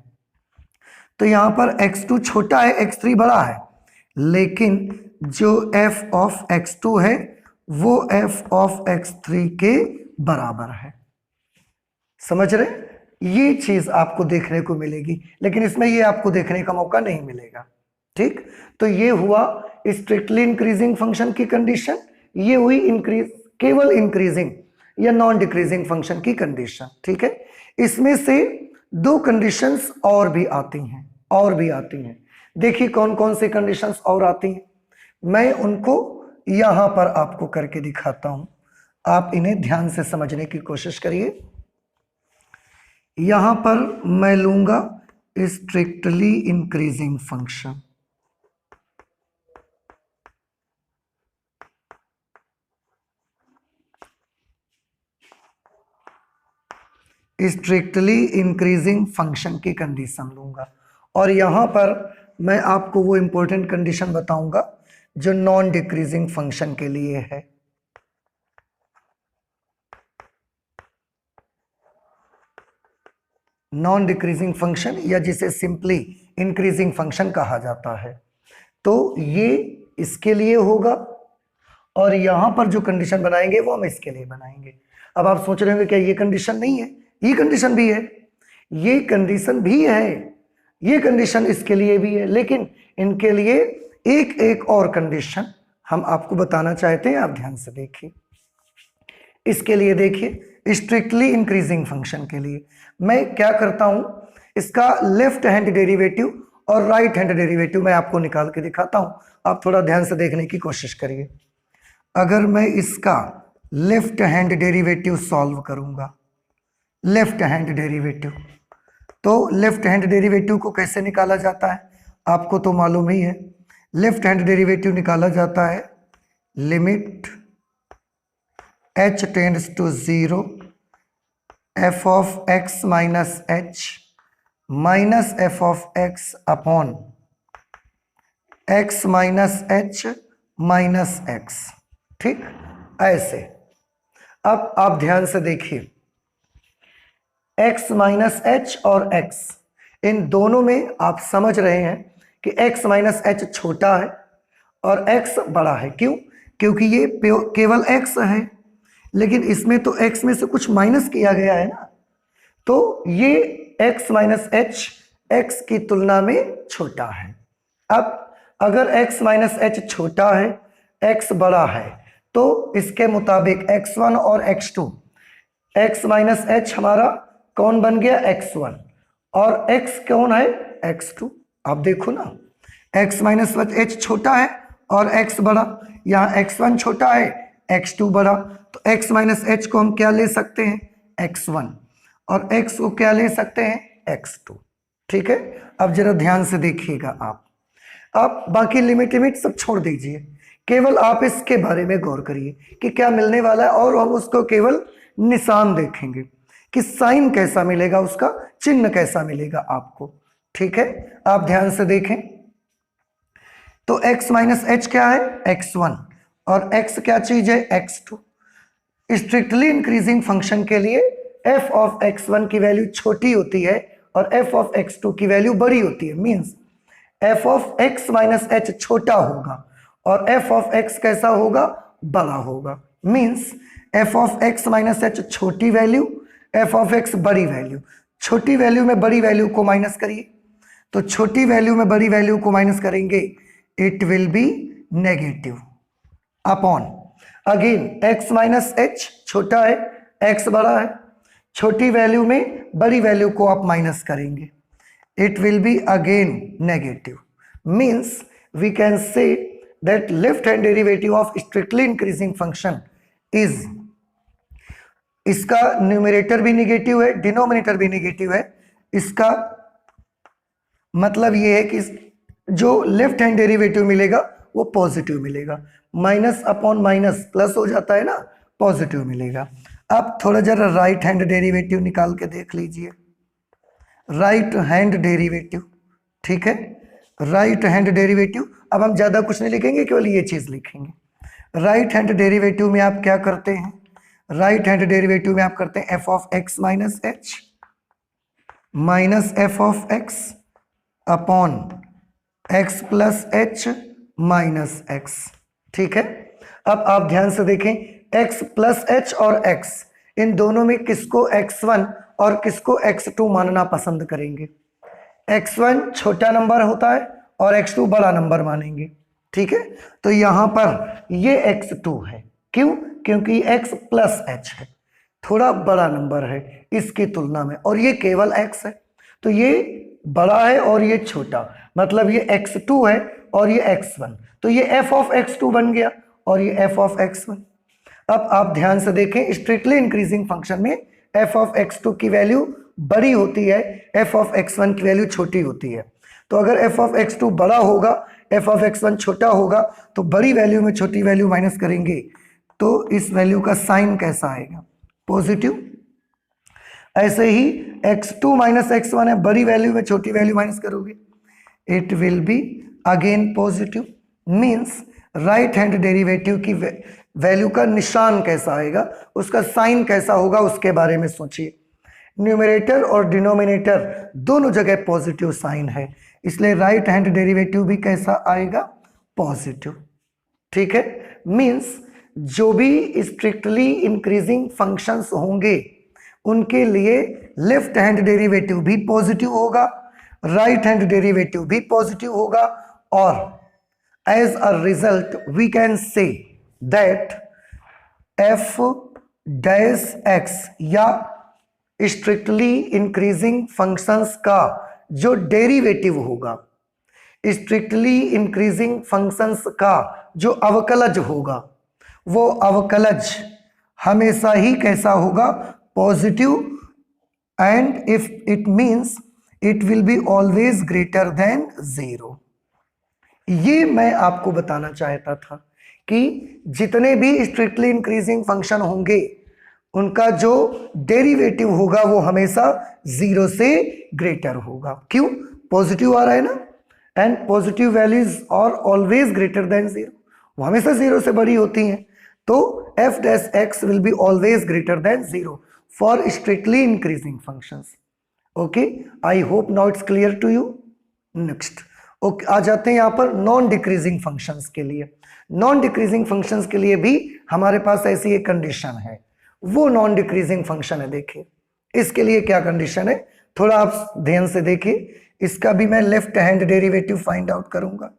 तो यहां पर x2 छोटा है, x3 बड़ा है, लेकिन जो f ऑफ x2 है वो f ऑफ x3 के बराबर है। समझ रहे? ये चीज आपको देखने को मिलेगी, लेकिन इसमें ये आपको देखने का मौका नहीं मिलेगा। ठीक, तो ये हुआ स्ट्रिक्टली इंक्रीजिंग फंक्शन की कंडीशन, ये हुई केवल इंक्रीजिंग या नॉन डिक्रीजिंग फंक्शन की कंडीशन। ठीक है, इसमें से दो कंडीशंस और भी आती हैं, देखिए कौन कौन सी कंडीशंस और आती हैं, मैं उनको यहां पर आपको करके दिखाता हूं, आप इन्हें ध्यान से समझने की कोशिश करिए। यहां पर मैं लूंगा strictly increasing function, strictly increasing function की कंडीशन लूंगा, और यहां पर मैं आपको वो इंपॉर्टेंट कंडीशन बताऊंगा जो नॉन डिक्रीजिंग फंक्शन के लिए है। नॉन डिक्रीजिंग फंक्शन या जिसे सिंपली इंक्रीजिंग फंक्शन कहा जाता है, तो ये इसके लिए होगा, और यहां पर जो कंडीशन बनाएंगे वो हम इसके लिए बनाएंगे। अब आप सोच रहे होंगे क्या ये कंडीशन नहीं है? ये कंडीशन भी है, ये कंडीशन भी है, ये कंडीशन इसके लिए भी है, लेकिन इनके लिए एक एक और कंडीशन हम आपको बताना चाहते हैं, आप ध्यान से देखिए। इसके लिए देखिए स्ट्रिक्टली इंक्रीजिंग फंक्शन के लिए मैं क्या करता हूं, इसका लेफ्ट हैंड डेरिवेटिव और राइट हैंड डेरिवेटिव मैं आपको निकाल के दिखाता हूं, आप थोड़ा ध्यान से देखने की कोशिश करिए। अगर मैं इसका लेफ्ट हैंड डेरिवेटिव सॉल्व करूंगा, लेफ्ट हैंड डेरिवेटिव, तो लेफ्ट हैंड डेरिवेटिव को कैसे निकाला जाता है आपको तो मालूम ही है। लेफ्ट हैंड डेरिवेटिव निकाला जाता है limit h tends to 0 f of x minus h minus f of x upon x minus h minus x। ठीक, ऐसे। अब आप ध्यान से देखिए, x माइनस एच और x, इन दोनों में आप समझ रहे हैं कि x माइनस एच छोटा है और x बड़ा है। क्यों? क्योंकि ये केवल x है, लेकिन इसमें तो x में से कुछ माइनस किया गया है ना, तो ये x माइनस एच x की तुलना में छोटा है। अब अगर x माइनस एच छोटा है, x बड़ा है, तो इसके मुताबिक x1 और x2, x माइनस एच हमारा कौन बन गया? x1, और x कौन है? x2। आप देखो ना, x माइनस एच छोटा है और x बड़ा, यहाँ x1 छोटा है, x2 बड़ा, तो x माइनस एच को हम क्या ले सकते हैं? x1, और x को क्या ले सकते हैं? x2। ठीक है, अब जरा ध्यान से देखिएगा आप बाकी लिमिट सब छोड़ दीजिए, केवल आप इसके बारे में गौर करिए कि क्या मिलने वाला है, और हम उसको केवल निशान देखेंगे कि साइन कैसा मिलेगा, उसका चिन्ह कैसा मिलेगा आपको। ठीक है, आप ध्यान से देखें, तो x माइनस एच क्या है? x1, और x क्या चीज है? x2। स्ट्रिक्टली इंक्रीजिंग फंक्शन के लिए f ऑफ x1 की वैल्यू छोटी होती है और f ऑफ x2 की वैल्यू बड़ी होती है। Means f of x minus H छोटा होगा और f ऑफ x कैसा होगा? बड़ा होगा। Means f of x minus H छोटी वैल्यू, f ऑफ x बड़ी वैल्यू। छोटी वैल्यू में बड़ी वैल्यू को माइनस करिए, तो छोटी वैल्यू में बड़ी वैल्यू को माइनस करेंगे, it will B negative upon again x minus H छोटा है, x बड़ा है, छोटी वैल्यू में बड़ी वैल्यू को आप माइनस करेंगे, it will be again negative. Means we can say that left hand derivative of strictly increasing function is, इसका न्यूमरेटर भी निगेटिव है, डिनोमिनेटर भी निगेटिव है। इसका मतलब ये है कि जो लेफ्ट हैंड डेरिवेटिव मिलेगा वो पॉजिटिव मिलेगा, माइनस अपॉन माइनस प्लस हो जाता है ना, पॉजिटिव मिलेगा। अब थोड़ा जरा राइट हैंड डेरिवेटिव निकाल के देख लीजिए, राइट हैंड डेरिवेटिव। ठीक है, राइट हैंड डेरिवेटिव, अब हम ज्यादा कुछ नहीं लिखेंगे, केवल ये चीज लिखेंगे। राइट हैंड डेरिवेटिव में आप क्या करते हैं? राइट हैंड डेरिवेटिव में आप करते हैं F of x minus H minus f of x upon x plus h minus x. ठीक है, अब आप ध्यान से देखें, x प्लस एच और x, इन दोनों में किसको x1 और किसको x2 मानना पसंद करेंगे? x1 छोटा नंबर होता है और x2 बड़ा नंबर मानेंगे। ठीक है, तो यहां पर ये x2 है, क्यों? क्योंकि x प्लस एच है, थोड़ा बड़ा नंबर है इसकी तुलना में, और ये केवल x है, तो ये बड़ा है और ये छोटा, मतलब ये x2 है और ये x1, तो ये f ऑफ x2 बन गया और ये f ऑफ x1। अब आप ध्यान से देखें, स्ट्रिक्टली इंक्रीजिंग फंक्शन में f ऑफ x2 की वैल्यू बड़ी होती है, f ऑफ x1 की वैल्यू छोटी होती है। तो अगर f ऑफ x2 बड़ा होगा, f ऑफ x1 छोटा होगा, तो बड़ी वैल्यू में छोटी वैल्यू माइनस करेंगे तो इस वैल्यू का साइन कैसा आएगा? पॉजिटिव। ऐसे ही x2 माइनस x1 है, बड़ी वैल्यू में छोटी वैल्यू माइनस करोगे, it will be again positive. Means right hand derivative की वैल्यू का निशान कैसा आएगा, उसका साइन कैसा होगा, उसके बारे में सोचिए। न्यूमरेटर और डिनोमिनेटर दोनों जगह पॉजिटिव साइन है, इसलिए राइट हैंड डेरिवेटिव भी कैसा आएगा? पॉजिटिव। ठीक है, मीन्स जो भी स्ट्रिक्टली इंक्रीजिंग फंक्शंस होंगे उनके लिए लेफ्ट हैंड डेरिवेटिव भी पॉजिटिव होगा, राइट हैंड डेरिवेटिव भी पॉजिटिव होगा, और as a result we can say that f dash x या स्ट्रिक्टली इंक्रीजिंग फंक्शंस का जो डेरिवेटिव होगा, स्ट्रिक्टली इंक्रीजिंग फंक्शंस का जो अवकलज होगा, वो अवकलज हमेशा ही कैसा होगा? Positive, and if it means it will be always greater than 0। ये मैं आपको बताना चाहता था कि जितने भी स्ट्रिक्टली इंक्रीजिंग फंक्शन होंगे उनका जो डेरिवेटिव होगा वो हमेशा 0 से ग्रेटर होगा। क्यों? पॉजिटिव आ रहा है ना, and positive values are always greater than 0, वो हमेशा 0 से बड़ी होती हैं, तो f dash x will be always greater than 0 for strictly increasing functions. Okay, I hope now it's clear to you. Next okay, आ जाते हैं यहाँ पर नॉन डिक्रीजिंग फंक्शंस के लिए। नॉन डिक्रीजिंग फंक्शंस के लिए भी हमारे पास ऐसी एक कंडीशन है, वो नॉन डिक्रीजिंग फंक्शन है। देखिए इसके लिए क्या कंडीशन है, थोड़ा आप ध्यान से देखिए, इसका भी मैं left hand derivative find out करूंगा।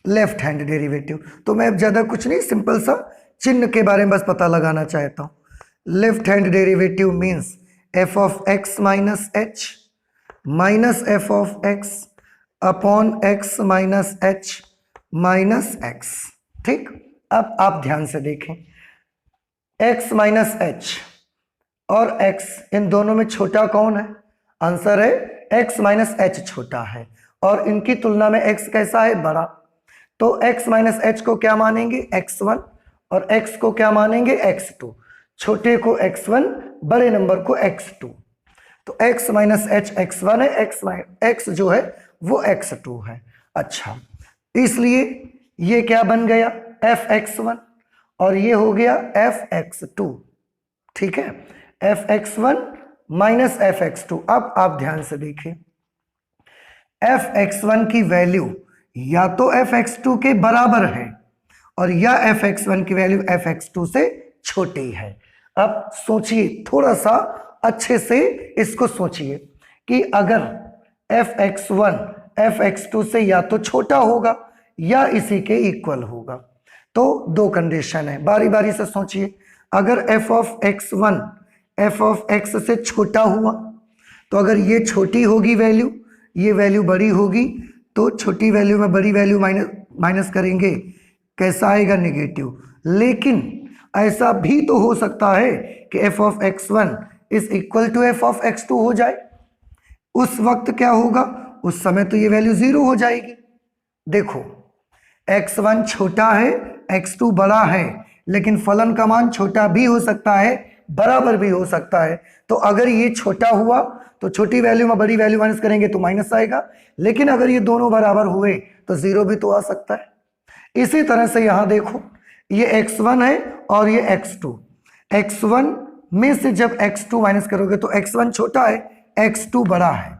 लेफ्ट हैंड डेरिवेटिव, तो मैं ज्यादा कुछ नहीं, सिंपल सा चिन्ह के बारे में बस पता लगाना चाहता हूं। Left hand derivative means f of x minus H minus f of x upon x minus H minus x. ठीक, अब आप ध्यान से देखें, x माइनस एच और x, इन दोनों में छोटा कौन है? आंसर है x माइनस एच छोटा है, और इनकी तुलना में x कैसा है? बड़ा। तो x माइनस एच को क्या मानेंगे? x1, और x को क्या मानेंगे? x2। छोटे को x1, बड़े नंबर को x2। तो x माइनस एच x1 है, x जो है वो x2 है। अच्छा, इसलिए ये क्या बन गया? fx1, और ये हो गया fx2। ठीक है, fx1 माइनस fx2। अब आप ध्यान से देखिए, fx1 की वैल्यू या तो fx2 के बराबर है और या fx1 की वैल्यू fx2 से छोटी है। अब सोचिए, थोड़ा सा अच्छे से इसको सोचिए कि अगर fx1 fx2 से या तो छोटा होगा या इसी के इक्वल होगा, तो दो कंडीशन है, बारी बारी से सोचिए। अगर f of x1 f of x से छोटा हुआ, तो अगर ये छोटी होगी वैल्यू, ये वैल्यू बड़ी होगी, तो छोटी वैल्यू में बड़ी वैल्यू माइनस करेंगे, कैसा आएगा? नेगेटिव। लेकिन ऐसा भी तो हो सकता है कि f of x1 is equal to f of x2 हो जाए। उस वक्त क्या होगा? उस समय तो ये वैल्यू 0 हो जाएगी। देखो, x1 छोटा है, x2 बड़ा है, लेकिन फलन का मान छोटा भी हो सकता है, बराबर भी हो सकता है। तो अगर ये छोटा हुआ तो छोटी वैल्यू में बड़ी वैल्यू माइनस करेंगे तो माइनस आएगा, लेकिन अगर ये दोनों बराबर हुए तो 0 भी तो आ सकता है। इसी तरह से यहां देखो, ये x1 है और ये x2। x1 में से जब x2 माइनस करोगे तो x1 छोटा है, x2 बड़ा है।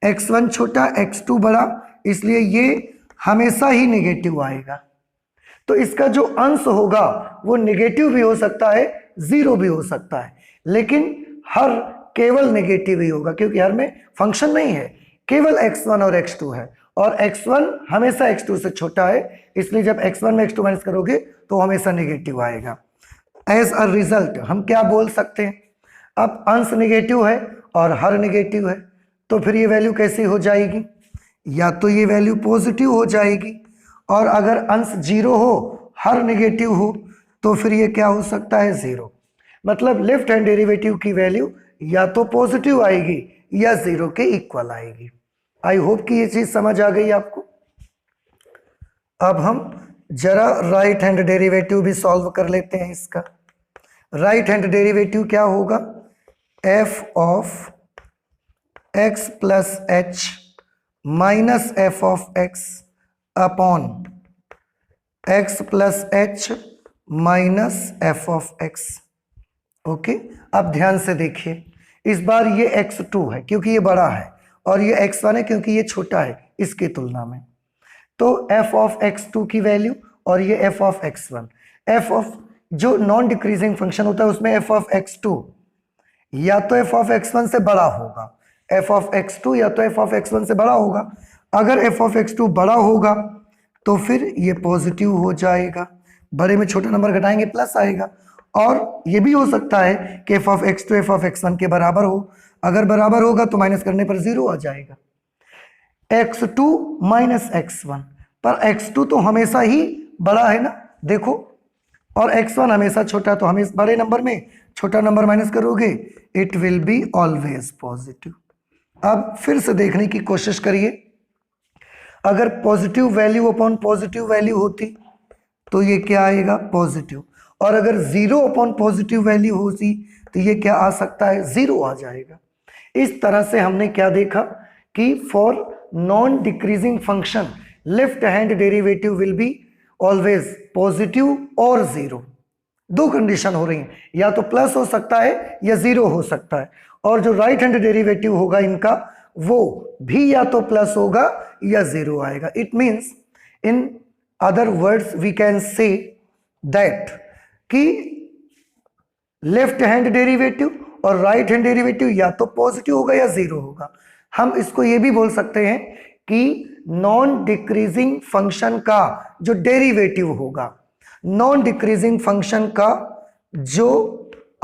x1 छोटा, x2 बड़ा, इसलिए ये हमेशा ही नेगेटिव आएगा। तो इसका जो अंश होगा वो नेगेटिव भी हो सकता है, जीरो भी हो सकता है, लेकिन हर केवल नेगेटिव ही होगा, क्योंकि हर में फंक्शन नहीं है, केवल x1 और x2 है, और x1 हमेशा x2 से छोटा है, इसलिए जब x1 में x2 माइनस करोगे तो हमेशा नेगेटिव आएगा। एज अ रिजल्ट हम क्या बोल सकते हैं, अब अंश नेगेटिव है और हर नेगेटिव है, तो फिर ये वैल्यू कैसी हो जाएगी, या तो ये वैल्यू पॉजिटिव हो जाएगी, और अगर अंश जीरो हो हर नेगेटिव हो तो फिर ये क्या हो सकता है, जीरो। मतलब लेफ्ट हैंड डेरिवेटिव की वैल्यू या तो पॉजिटिव आएगी या जीरो के इक्वल आएगी। आई होप कि ये चीज समझ आ गई आपको। अब हम जरा राइट हैंड डेरिवेटिव भी सॉल्व कर लेते हैं इसका। राइट हैंड डेरिवेटिव क्या होगा, F of x plus h minus f of x upon x plus h minus f of x. Okay, अब ध्यान से देखिए, इस बार ये x2 है क्योंकि ये बड़ा है, और ये x1 है क्योंकि ये छोटा है इसकी तुलना में। तो f ऑफ x2 की वैल्यू और ये f of x1, f of जो नॉन डिक्रीजिंग फंक्शन होता है उसमें f ऑफ x2 या तो f ऑफ x1 से बड़ा होगा, f ऑफ x2 या तो f ऑफ x1 से बड़ा होगा। अगर f ऑफ x2 बड़ा होगा तो फिर ये पॉजिटिव हो जाएगा, बड़े में छोटा नंबर घटाएंगे प्लस आएगा। और ये भी हो सकता है कि f of x2 f of x1 के बराबर हो, अगर बराबर होगा तो माइनस करने पर जीरो आ जाएगा। x2 माइनस x1, पर x2 तो हमेशा ही बड़ा है ना, देखो, और x1 हमेशा छोटा, तो हमें बड़े नंबर में छोटा नंबर माइनस करोगे, it will be always positive. अब फिर से देखने की कोशिश करिए, अगर positive value upon positive value होती तो ये क्या आएगा, पॉजिटिव, और अगर जीरो अपॉन पॉजिटिव वैल्यू होती तो ये क्या आ सकता है, जीरो आ जाएगा। इस तरह से हमने क्या देखा कि for non decreasing function left hand derivative will be always positive और जीरो। दो कंडीशन हो रही हैं, या तो प्लस हो सकता है या जीरो हो सकता है, और जो राइट हैंड डेरिवेटिव होगा इनका वो भी या तो प्लस होगा या जीरो आएगा। It means in other words we can say that कि लेफ्ट हैंड डेरिवेटिव और राइट हैंड डेरिवेटिव या तो पॉजिटिव होगा या जीरो होगा। हम इसको ये भी बोल सकते हैं कि नॉन डिक्रीजिंग फंक्शन का जो डेरिवेटिव होगा, नॉन डिक्रीजिंग फंक्शन का जो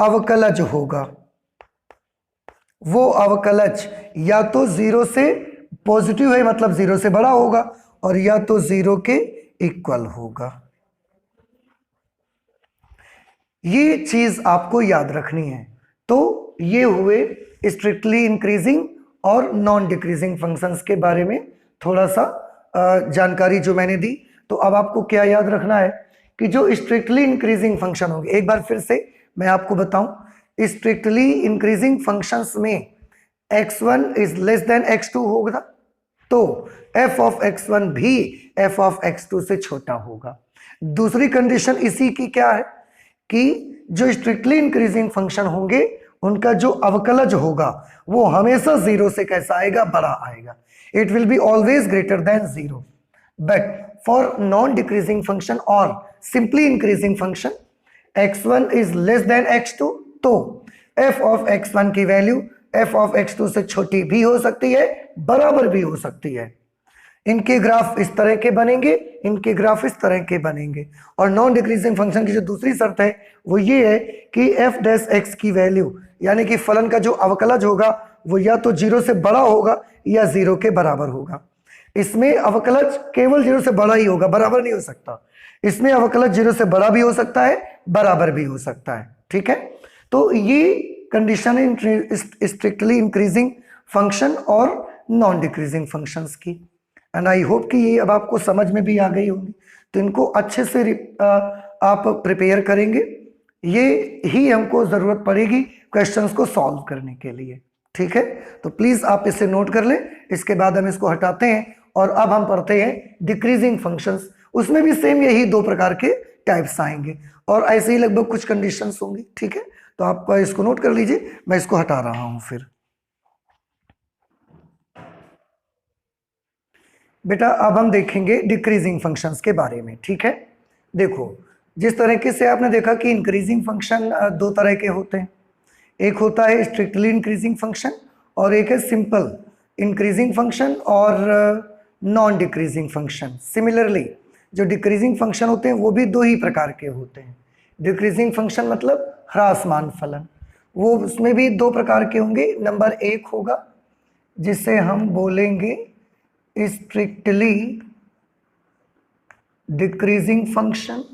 अवकलज होगा, वो अवकलज या तो जीरो से पॉजिटिव है मतलब जीरो से बड़ा होगा, और या तो जीरो के इक्वल होगा। ये चीज आपको याद रखनी है। तो ये हुए स्ट्रिक्टली इंक्रीजिंग और नॉन डिक्रीजिंग फंक्शंस के बारे में थोड़ा सा जानकारी जो मैंने दी। तो अब आपको क्या याद रखना है कि जो स्ट्रिक्टली इंक्रीजिंग फंक्शन होंगे, एक बार फिर से मैं आपको बताऊं, स्ट्रिक्टली इंक्रीजिंग फंक्शंस में x1 is less than x2 होगा तो f ऑफ x1 भी f ऑफ x2 से छोटा होगा। दूसरी कंडीशन इसी की क्या है कि जो स्ट्रिक्टली इंक्रीजिंग फंक्शन होंगे उनका जो अवकलज होगा वो हमेशा जीरो से कैसा आएगा, बड़ा आएगा। It will be always greater than zero. But for non decreasing function और simply increasing function x1 is less than x2 तो f ऑफ x1 की वैल्यू f ऑफ x2 से छोटी भी हो सकती है, बराबर भी हो सकती है। इनके ग्राफ इस तरह के बनेंगे, इनके ग्राफ इस तरह के बनेंगे। और नॉन डिक्रीजिंग फंक्शन की जो दूसरी शर्त है वो ये है कि f डैश x की वैल्यू यानी कि फलन का जो अवकलज होगा वो या तो जीरो से बड़ा होगा या जीरो के बराबर होगा। इसमें अवकलज केवल जीरो से बड़ा ही होगा, बराबर नहीं हो सकता। इसमें अवकलज जीरो से बड़ा भी हो सकता है, बराबर भी हो सकता है। ठीक है, तो ये कंडीशन है स्ट्रिक्टली इंक्रीजिंग फंक्शन और नॉन डिक्रीजिंग फंक्शंस की। एंड आई होप कि ये अब आपको समझ में भी आ गई होगी। तो इनको अच्छे से आप प्रिपेयर करेंगे, ये ही हमको ज़रूरत पड़ेगी क्वेश्चंस को सॉल्व करने के लिए। ठीक है, तो प्लीज़ आप इसे नोट कर लें। इसके बाद हम इसको हटाते हैं और अब हम पढ़ते हैं डिक्रीजिंग फंक्शंस। उसमें भी सेम यही दो प्रकार के टाइप्स आएंगे और ऐसे ही लगभग कुछ कंडीशंस होंगी। ठीक है, तो आप इसको नोट कर लीजिए, मैं इसको हटा रहा हूं। फिर बेटा अब हम देखेंगे डिक्रीजिंग फंक्शंस के बारे में, ठीक है। देखो, जिस तरीके से आपने देखा कि इंक्रीजिंग फंक्शन दो तरह के होते हैं, एक होता है स्ट्रिक्टली इंक्रीजिंग फंक्शन और एक है सिंपल इंक्रीजिंग फंक्शन और नॉन डिक्रीजिंग फंक्शन। सिमिलरली जो डिक्रीजिंग फंक्शन होते हैं वो भी दो ही प्रकार के होते हैं। डिक्रीजिंग फंक्शन मतलब ह्रासमान फलन, वो उसमें भी दो प्रकार के होंगे। नंबर एक होगा जिसे हम बोलेंगे strictly decreasing function,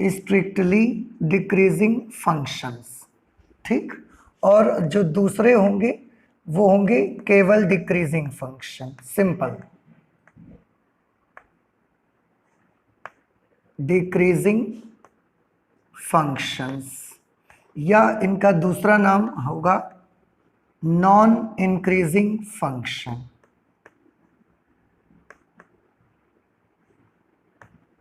strictly decreasing functions, ठीक। और जो दूसरे होंगे वो होंगे केवल decreasing function, simple decreasing functions, या इनका दूसरा नाम होगा non increasing function.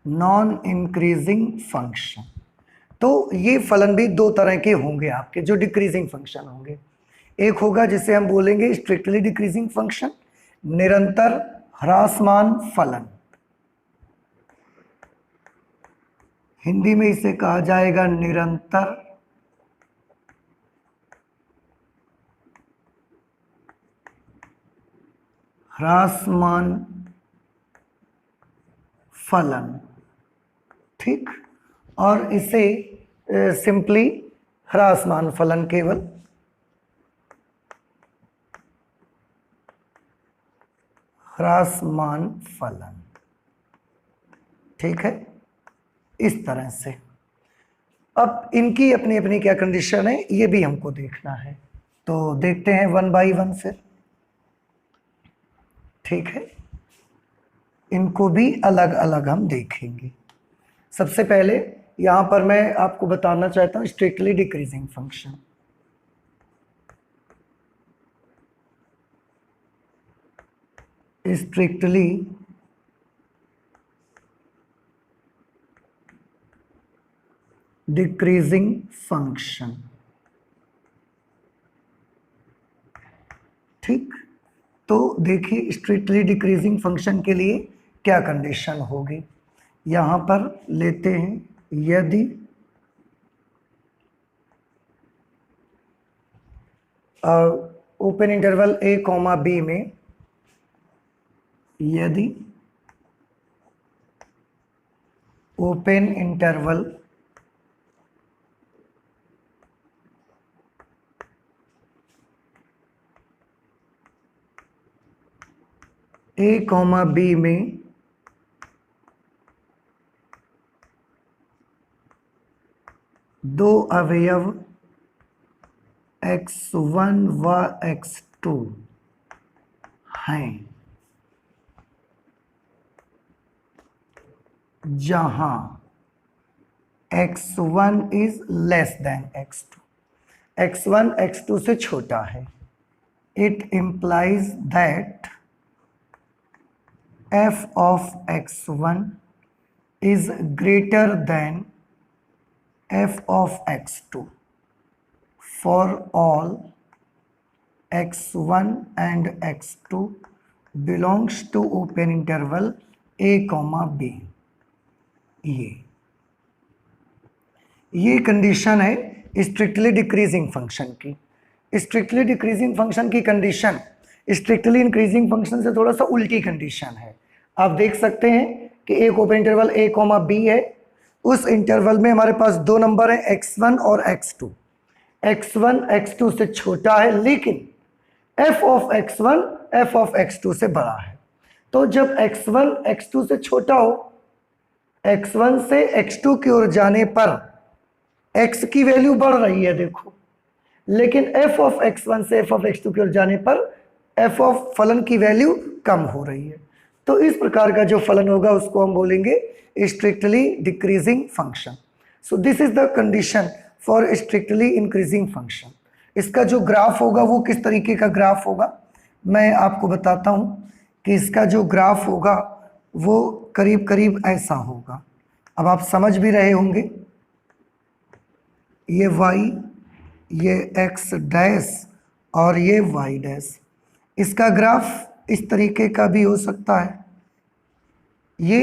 Non increasing function, तो ये फलन भी दो तरह के होंगे आपके जो डिक्रीजिंग फंक्शन होंगे। एक होगा जिसे हम बोलेंगे स्ट्रिक्टली डिक्रीजिंग फंक्शन, निरंतर ह्रासमान फलन, हिंदी में इसे कहा जाएगा निरंतर ह्रासमान फलन, ठीक। और इसे सिंपली ह्रासमान फलन, केवल ह्रासमान फलन, ठीक है, इस तरह से। अब इनकी अपनी अपनी क्या कंडीशन है ये भी हमको देखना है, तो देखते हैं वन बाय वन फिर, ठीक है। इनको भी अलग अलग हम देखेंगे। सबसे पहले यहां पर मैं आपको बताना चाहता हूं strictly decreasing function. Strictly decreasing function, ठीक। तो देखिए स्ट्रिक्टली डिक्रीजिंग फंक्शन के लिए क्या कंडीशन होगी, यहां पर लेते हैं यदि open interval a comma b में, यदि open interval a comma b में दो अवयव x1 व x2 हैं, जहां x1 is less than x2, x1 x2 से छोटा है, it implies that f of x1 is greater than f of x2 for all x1 and x2 belongs to open interval a comma b। ये कंडीशन है स्ट्रिक्टली डिक्रीजिंग फंक्शन की। स्ट्रिक्टली डिक्रीजिंग फंक्शन की कंडीशन स्ट्रिक्टली इंक्रीजिंग फंक्शन से थोड़ा सा उल्टी कंडीशन है। आप देख सकते हैं कि एक open interval a comma b है, उस इंटरवल में हमारे पास दो नंबर है x1 और x2। x1 x2 से छोटा है लेकिन f of x1 f of x2 से बड़ा है। तो जब x1 x2 से छोटा हो, x1 से x2 की ओर जाने पर x की वैल्यू बढ़ रही है देखो, लेकिन f ऑफ x1 से f ऑफ x2 की ओर जाने पर f ऑफ फलन की वैल्यू कम हो रही है। तो इस प्रकार का जो फलन होगा उसको हम बोलेंगे strictly decreasing function. So this is the condition for strictly increasing function. इसका जो ग्राफ होगा वो किस तरीके का ग्राफ होगा मैं आपको बताता हूं कि इसका जो ग्राफ होगा वो करीब करीब ऐसा होगा। अब आप समझ भी रहे होंगे ये y, ये x डैश और ये y डैश। इसका ग्राफ इस तरीके का भी हो सकता है। ये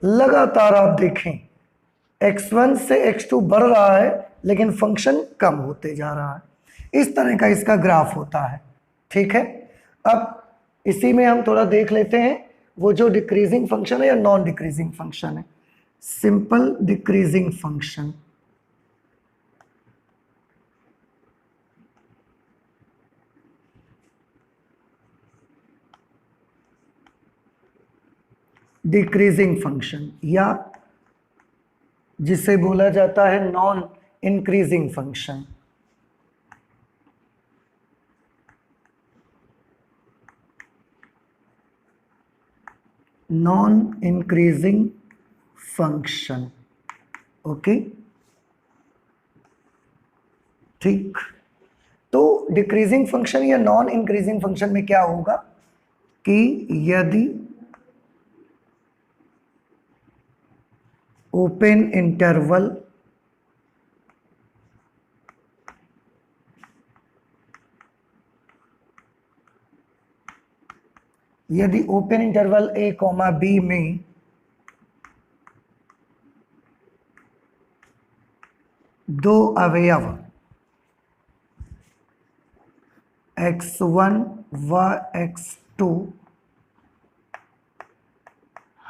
लगातार आप देखें x1 से x2 बढ़ रहा है लेकिन फंक्शन कम होते जा रहा है। इस तरह का इसका ग्राफ होता है। ठीक है, अब इसी में हम थोड़ा देख लेते हैं वो जो डिक्रीजिंग फंक्शन है या नॉन डिक्रीजिंग फंक्शन है। Simple decreasing function, decreasing function या जिसे बोला जाता है non increasing function. Non increasing function, okay, ठीक। तो डिक्रीजिंग फंक्शन या नॉन इंक्रीजिंग फंक्शन में क्या होगा कि यदि open interval a comma b में दो अवयव x1 व x2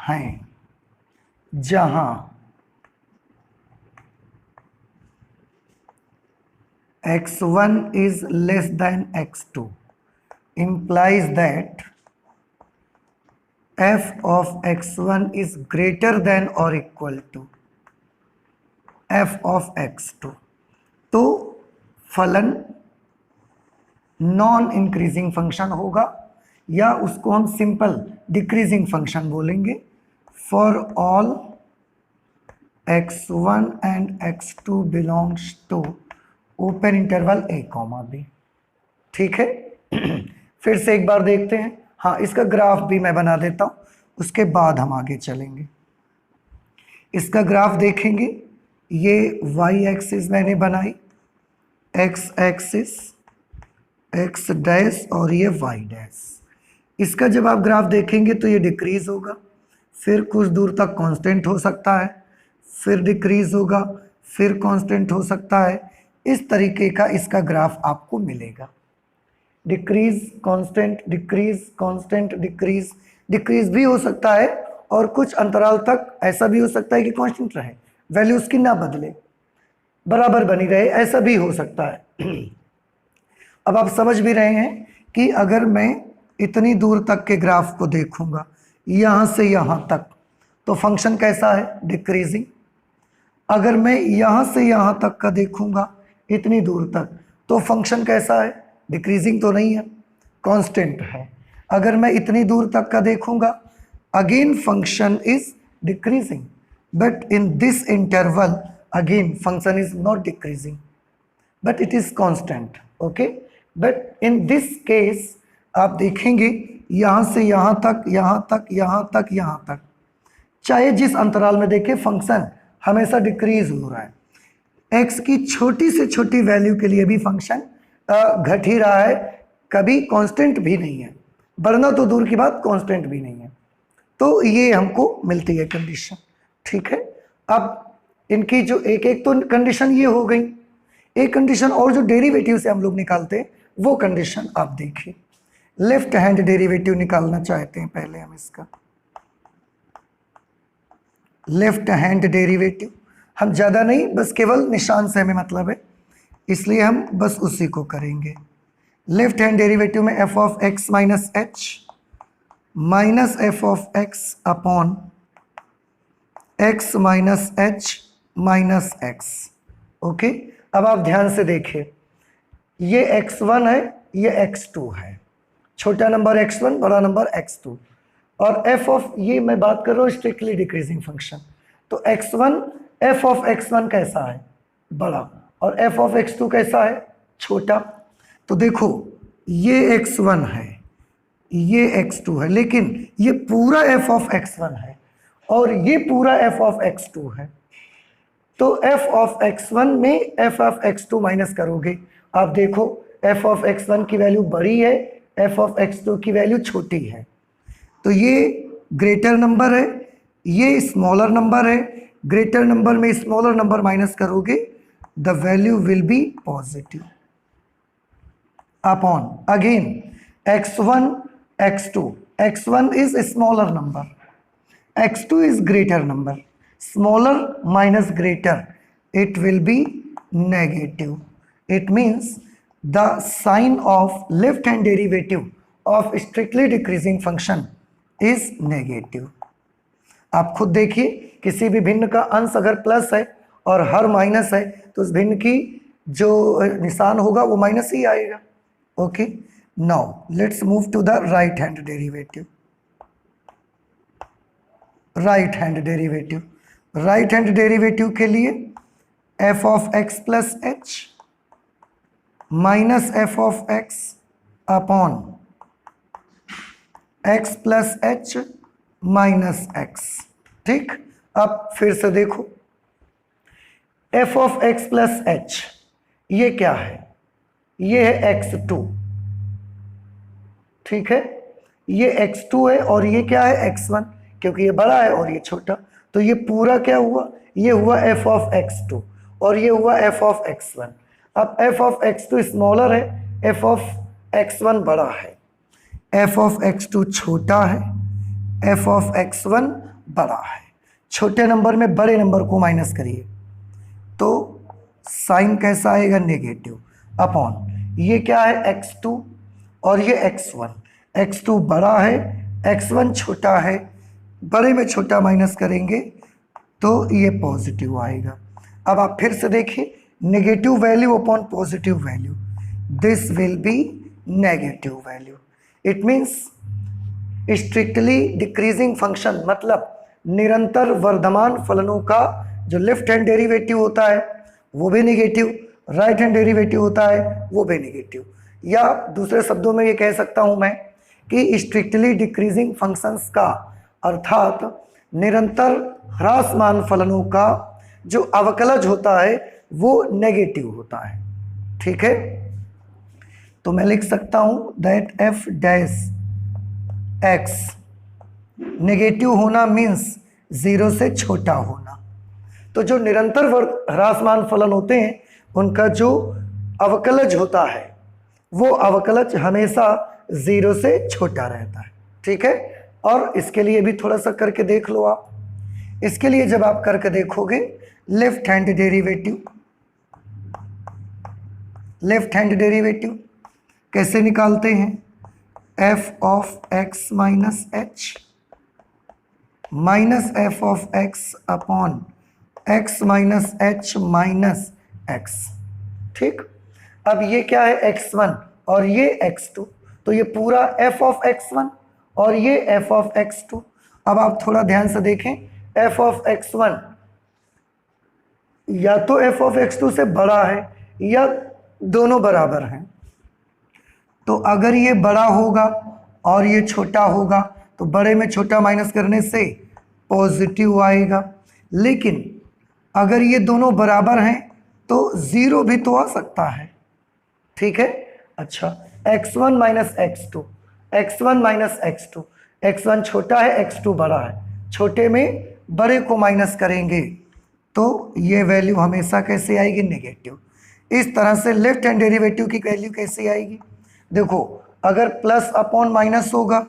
हैं, जहां x1 is less than x2 implies that f of x1 is greater than or equal to f of x2। तो फलन नॉन इंक्रीजिंग फंक्शन होगा या उसको हम सिंपल डिक्रीजिंग फंक्शन बोलेंगे for all x1 and x2 belongs to open interval a comma b। ठीक है, फिर से एक बार देखते हैं। हाँ, इसका ग्राफ भी मैं बना देता हूँ, उसके बाद हम आगे चलेंगे। इसका ग्राफ देखेंगे, ये y एक्सिस मैंने बनाई, x एक्सिस x डैश और ये y डैश। इसका जब आप ग्राफ देखेंगे तो ये डिक्रीज होगा, फिर कुछ दूर तक कांस्टेंट हो सकता है, फिर डिक्रीज होगा, फिर कांस्टेंट हो सकता है। इस तरीके का इसका ग्राफ आपको मिलेगा। Decrease constant, decrease constant, decrease, decrease भी हो सकता है और कुछ अंतराल तक ऐसा भी हो सकता है कि कांस्टेंट रहे, वैल्यू उसकी ना बदले, बराबर बनी रहे, ऐसा भी हो सकता है। अब आप समझ भी रहे हैं कि अगर मैं इतनी दूर तक के ग्राफ को देखूंगा यहाँ से यहाँ तक तो फंक्शन कैसा है, डिक्रीजिंग। अगर मैं यहाँ से यहाँ तक का देखूंगा इतनी दूर तक तो फंक्शन कैसा है, डिक्रीजिंग तो नहीं है, कांस्टेंट है। अगर मैं इतनी दूर तक का देखूंगा again function is decreasing, but in this interval again function is not decreasing but it is constant, okay. But in this case आप देखेंगे यहाँ से यहाँ तक, यहाँ तक, यहाँ तक, यहाँ तक, चाहे जिस अंतराल में देखें फंक्शन हमेशा डिक्रीज हो रहा है। x की छोटी से छोटी वैल्यू के लिए भी फंक्शन घट ही रहा है, कभी कांस्टेंट भी नहीं है, बढ़ना तो दूर की बात कांस्टेंट भी नहीं है। तो ये हमको मिलती है कंडीशन। ठीक है, अब इनकी जो एक एक तो कंडीशन ये हो गई, एक कंडीशन और जो डेरिवेटिव से हम लोग निकालते हैं वो कंडीशन आप देखिए। लेफ्ट हैंड डेरिवेटिव निकालना चाहते हैं पहले हम इसका। लेफ्ट हैंड डेरिवेटिव हम ज़्यादा नहीं, बस केवल निशान से हमें मतलब है, इसलिए हम बस उसी को करेंगे। लेफ्ट हैंड डेरिवेटिव में f of x minus H minus f of x upon x minus H minus x, okay. अब आप ध्यान से देखिए, ये x1 है, ये x2 है, छोटा नंबर x1, बड़ा नंबर x2, और f ऑफ, ये मैं बात कर रहा हूँ स्ट्रिक्टली डिक्रीजिंग फंक्शन। तो x1 f ऑफ x1 कैसा है, बड़ा, और f ऑफ x2 कैसा है, छोटा। तो देखो ये x1 है, ये x2 है, लेकिन ये पूरा f ऑफ x1 है और ये पूरा f ऑफ x2 है। तो f ऑफ x1 में f ऑफ x2 माइनस करोगे, आप देखो f ऑफ x1 की वैल्यू बड़ी है, f ऑफ x2 की वैल्यू छोटी है, तो ये ग्रेटर नंबर है, ये स्मॉलर नंबर है। ग्रेटर नंबर में स्मॉलर नंबर माइनस करोगे, the value will be positive upon again x1 x2, x1 is a smaller number, x2 is greater number, smaller minus greater, it will be negative. It means the sign of left hand derivative of strictly decreasing function is negative. आप खुद देखिए, किसी भी भिन्न का अंश अगर प्लस है और हर माइनस है तो उस भिन्न की जो निशान होगा वो माइनस ही आएगा। Okay, now let's move to the right hand derivative. Right hand derivative, right hand derivative के लिए f of x plus h minus f of x upon x plus h minus x। ठीक, अब फिर से देखो, f of x plus h ये क्या है, ये है x2, ठीक है, ये x2 है और ये क्या है x1, क्योंकि ये बड़ा है और ये छोटा, तो ये पूरा क्या हुआ, ये हुआ f ऑफ x2 और ये हुआ f ऑफ x1। अब f ऑफ x2 स्मॉलर है, f ऑफ x1 बड़ा है, f ऑफ x2 छोटा है, f ऑफ x1 बड़ा है। छोटे नंबर में बड़े नंबर को माइनस करिए तो साइन कैसा आएगा, नेगेटिव अपॉन ये क्या है x2 और ये x1, x2 बड़ा है, x1 छोटा है, बड़े में छोटा माइनस करेंगे तो ये पॉजिटिव आएगा। अब आप फिर से देखिए, negative value upon positive value, this will be negative value. It means strictly decreasing function, मतलब निरंतर वर्धमान फलनों का जो लेफ्ट हैंड डेरिवेटिव होता है वो भी नेगेटिव, राइट हैंड डेरिवेटिव होता है वो भी नेगेटिव, या दूसरे शब्दों में ये कह सकता हूँ मैं कि स्ट्रिक्टली डिक्रीजिंग फंक्शंस का अर्थात निरंतर ह्रासमान फलनों का जो अवकलज होता है वो नेगेटिव होता है। ठीक है, तो मैं लिख सकता हूं that f dash x negative होना मीन्स जीरो से छोटा होना। तो जो निरंतर ह्रासमान फलन होते हैं उनका जो अवकलज होता है वो अवकलज हमेशा जीरो से छोटा रहता है। ठीक है, और इसके लिए भी थोड़ा सा करके देख लो आप। इसके लिए जब आप करके देखोगे, left hand derivative, left hand derivative कैसे निकालते हैं, F of x minus H minus f of x upon x minus H minus x. ठीक, अब ये क्या है x1 और ये x2, तो ये पूरा f ऑफ x1 और ये f ऑफ x2। अब आप थोड़ा ध्यान से देखें, f ऑफ x1 या तो f ऑफ x2 से बड़ा है या दोनों बराबर हैं। तो अगर ये बड़ा होगा और ये छोटा होगा तो बड़े में छोटा माइनस करने से पॉजिटिव आएगा, लेकिन अगर ये दोनों बराबर हैं तो जीरो भी तो आ सकता है। ठीक है, अच्छा, x1 minus x2, x1 minus x2, x1 छोटा है, x2 बड़ा है, छोटे में बड़े को माइनस करेंगे तो ये वैल्यू हमेशा कैसे आएगी, नेगेटिव। इस तरह से लेफ्ट हैंड डेरिवेटिव की वैल्यू कैसे आएगी, देखो, अगर प्लस अपॉन माइनस होगा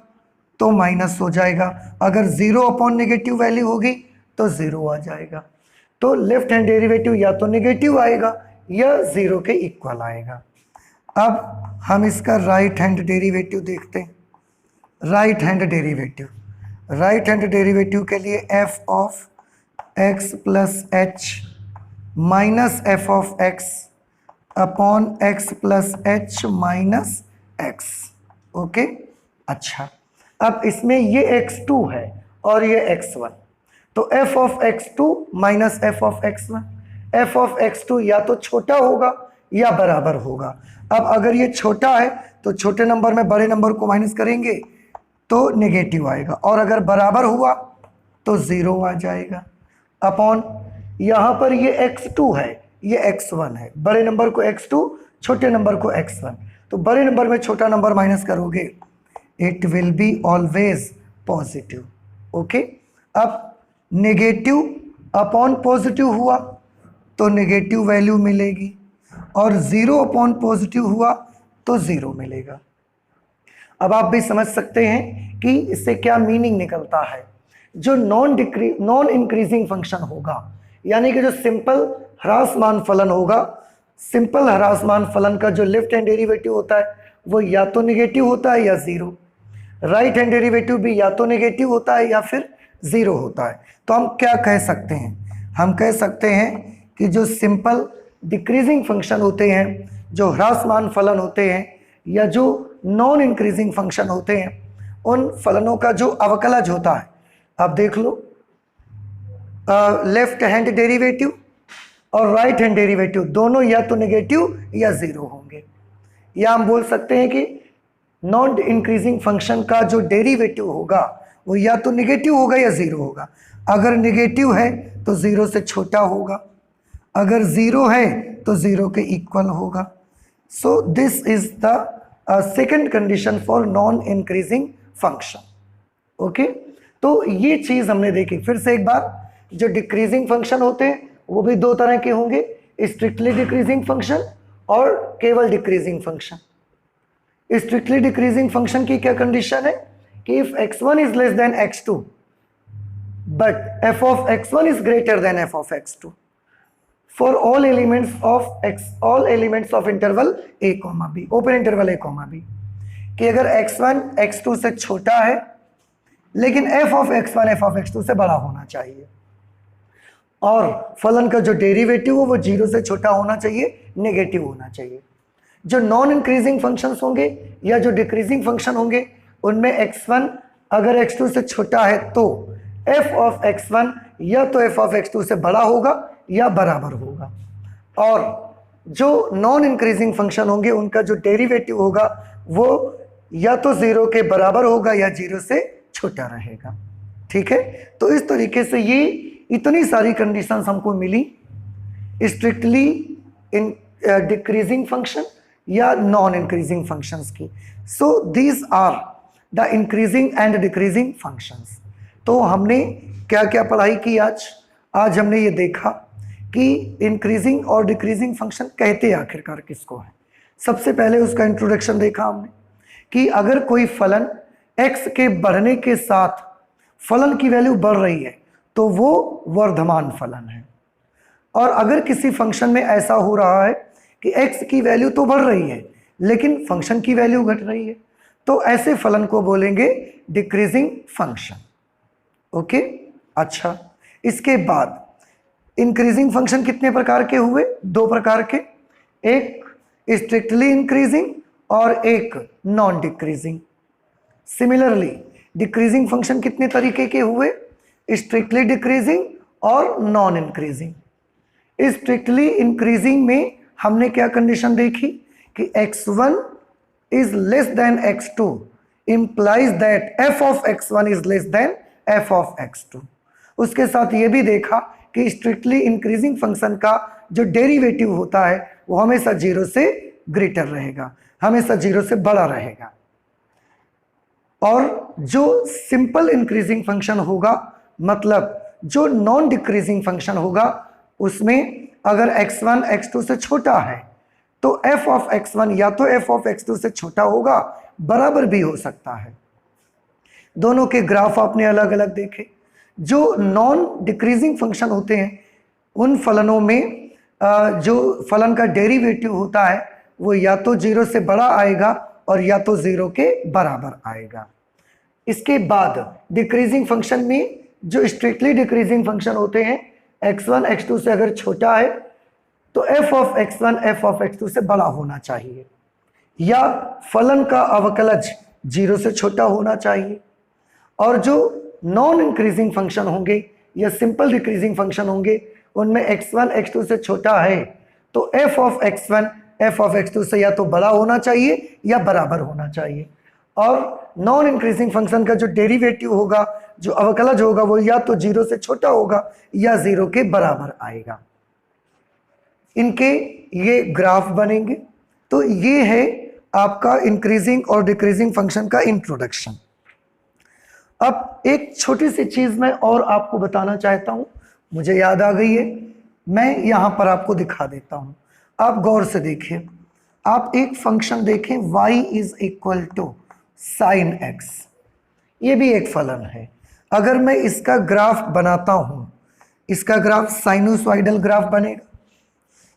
तो माइनस हो जाएगा, अगर जीरो अपॉन नेगेटिव वैल्यू होगी तो जीरो आ जाएगा। तो लेफ्ट हैंड डेरिवेटिव या तो नेगेटिव आएगा या जीरो के इक्वल आएगा। अब हम इसका राइट हैंड डेरिवेटिव देखते हैं। Right hand derivative, right hand derivative के लिए F of x plus h minus f of x upon x plus h minus x. Okay, अच्छा, अब इसमें ये x2 है और ये x1, तो f of x2 minus f of x1, f of x2 या तो छोटा होगा या बराबर होगा। अब अगर ये छोटा है तो छोटे नंबर में बड़े नंबर को माइनस करेंगे तो नेगेटिव आएगा, और अगर बराबर हुआ तो जीरो आ जाएगा। अपॉन यहाँ पर ये x2 है, ये x1 है, बड़े नंबर को x2, छोटे नंबर को x1। तो बड़े नंबर में छोटा नंबर माइनस करोगे, it will be always positive. Okay, अब नेगेटिव अपॉन पॉजिटिव हुआ तो नेगेटिव वैल्यू मिलेगी, और 0 अपॉन पॉजिटिव हुआ तो 0 मिलेगा। अब आप भी समझ सकते हैं कि इससे क्या मीनिंग निकलता है। जो नॉन इंक्रीजिंग फंक्शन होगा, यानी कि जो सिंपल ह्रासमान फलन होगा, सिंपल ह्रासमान फलन का जो लेफ्ट हैंड डेरिवेटिव होता है वो या तो नेगेटिव होता है या 0, राइट हैंड डेरिवेटिव भी या तो नेगेटिव होता है या फिर 0 होता है। तो हम क्या कह सकते हैं, हम कह सकते हैं कि जो सिंपल डिक्रीजिंग फंक्शन होते हैं, जो ह्रासमान फलन होते हैं, या जो नॉन इंक्रीजिंग फंक्शन होते हैं, उन फलनों का जो अवकलज होता है, आप देख लो, लेफ्ट हैंड डेरिवेटिव और राइट हैंड डेरिवेटिव दोनों या तो नेगेटिव या 0 होंगे। या हम बोल सकते हैं कि नॉन इंक्रीजिंग फंक्शन का जो डेरिवेटिव होगा वो या तो नेगेटिव होगा या 0 होगा। अगर नेगेटिव है तो 0 से छोटा होगा, अगर 0 है तो 0 के इक्वल होगा। So this is the second condition for non increasing function. Okay, तो ये चीज हमने देखी। फिर से एक बार, जो डिक्रीजिंग फंक्शन होते हैं वो भी दो तरह के होंगे, स्ट्रिक्टली डिक्रीजिंग फंक्शन और केवल decreasing function. Strictly decreasing function की क्या कंडीशन है कि if x1 is less than x2 but f of x1 is greater than f of x2 for all elements of interval a comma b, open interval a comma b, कि अगर x1 x2 से छोटा है लेकिन f of x1 f of x2 से बड़ा होना चाहिए, और फलन का जो डेरिवेटिव हो वो 0 से छोटा होना चाहिए, नेगेटिव होना चाहिए। जो नॉन इंक्रीजिंग फंक्शंस होंगे या जो डिक्रीजिंग फंक्शन होंगे उनमें x1 अगर x2 से छोटा है तो f of x1 या तो f of x2 से बड़ा होगा या बराबर होगा, और जो नॉन इंक्रीजिंग फंक्शन होंगे उनका जो डेरिवेटिव होगा वो या तो 0 के बराबर होगा या 0 से छोटा रहेगा। ठीक है, तो इस तरीके से ये इतनी सारी कंडीशंस हमको मिली स्ट्रिक्टली इन डिक्रीजिंग फंक्शन या नॉन इंक्रीजिंग फंक्शंस की। So these are the increasing and decreasing functions. तो हमने क्या क्या पढ़ाई की आज हमने ये देखा कि इंक्रीजिंग और डिक्रीजिंग फंक्शन कहते आखिरकार किसको है। सबसे पहले उसका इंट्रोडक्शन देखा हमने कि अगर कोई फलन x के बढ़ने के साथ फलन की वैल्यू बढ़ रही है तो वो वर्धमान फलन है, और अगर किसी फंक्शन में ऐसा हो रहा है कि x की वैल्यू तो बढ़ रही है लेकिन फंक्शन की वैल्यू घट रही है तो ऐसे फलन को बोलेंगे डिक्रीजिंग फंक्शन। ओके, अच्छा, इसके बाद इंक्रीजिंग फंक्शन कितने प्रकार के हुए? 2 प्रकार के, एक स्ट्रिक्टली इंक्रीजिंग और एक non decreasing. Similarly decreasing function कितने तरीके के हुए? स्ट्रिक्टली डिक्रीजिंग और नॉन इंक्रीजिंग। स्ट्रिक्टली इंक्रीजिंग में हमने क्या कंडीशन देखी कि x1 is less than x2 implies that f of x1 is less than f of x2। उसके साथ ये भी देखा कि स्ट्रिक्टली इंक्रीजिंग फंक्शन का जो डेरिवेटिव होता है वो हमेशा 0 से ग्रेटर रहेगा, हमेशा 0 से बड़ा रहेगा, और जो सिंपल इंक्रीजिंग फंक्शन होगा, मतलब जो नॉन डिक्रीजिंग फंक्शन होगा, उसमें अगर x1 x2 से छोटा है तो f of x1 या तो f of x2 से छोटा होगा, बराबर भी हो सकता है। दोनों के ग्राफ आपने अलग अलग देखे। जो नॉन डिक्रीजिंग फंक्शन होते हैं उन फलनों में जो फलन का डेरिवेटिव होता है वो या तो 0 से बड़ा आएगा और या तो 0 के बराबर आएगा। इसके बाद डिक्रीजिंग फंक्शन में जो स्ट्रिक्टली डिक्रीजिंग फंक्शन होते हैं, x1 x2 से अगर छोटा है तो f of x1 f of x2 से बड़ा होना चाहिए, या फलन का अवकलज 0 से छोटा होना चाहिए। और जो नॉन इंक्रीजिंग फंक्शन होंगे या सिंपल डिक्रीजिंग फंक्शन होंगे उनमें x1 x2 से छोटा है तो f of x1 f of x2 से या तो बड़ा होना चाहिए या बराबर होना चाहिए, और नॉन इंक्रीजिंग फंक्शन का जो डेरिवेटिव होगा जो अवकलज होगा वो या तो 0 से छोटा होगा या 0 के बराबर आएगा। इनके ये ग्राफ बनेंगे। तो ये है आपका इंक्रीजिंग और डिक्रीजिंग फंक्शन का इंट्रोडक्शन। अब एक छोटी सी चीज मैं और आपको बताना चाहता हूं, मुझे याद आ गई है, मैं यहां पर आपको दिखा देता हूं। आप गौर से देखिए, आप एक फंक्शन देखें y is equal to sine x, ये भी एक फलन है। अगर मैं इसका ग्राफ बनाता हूं, इसका ग्राफ साइनोसॉइडल ग्राफ बनेगा।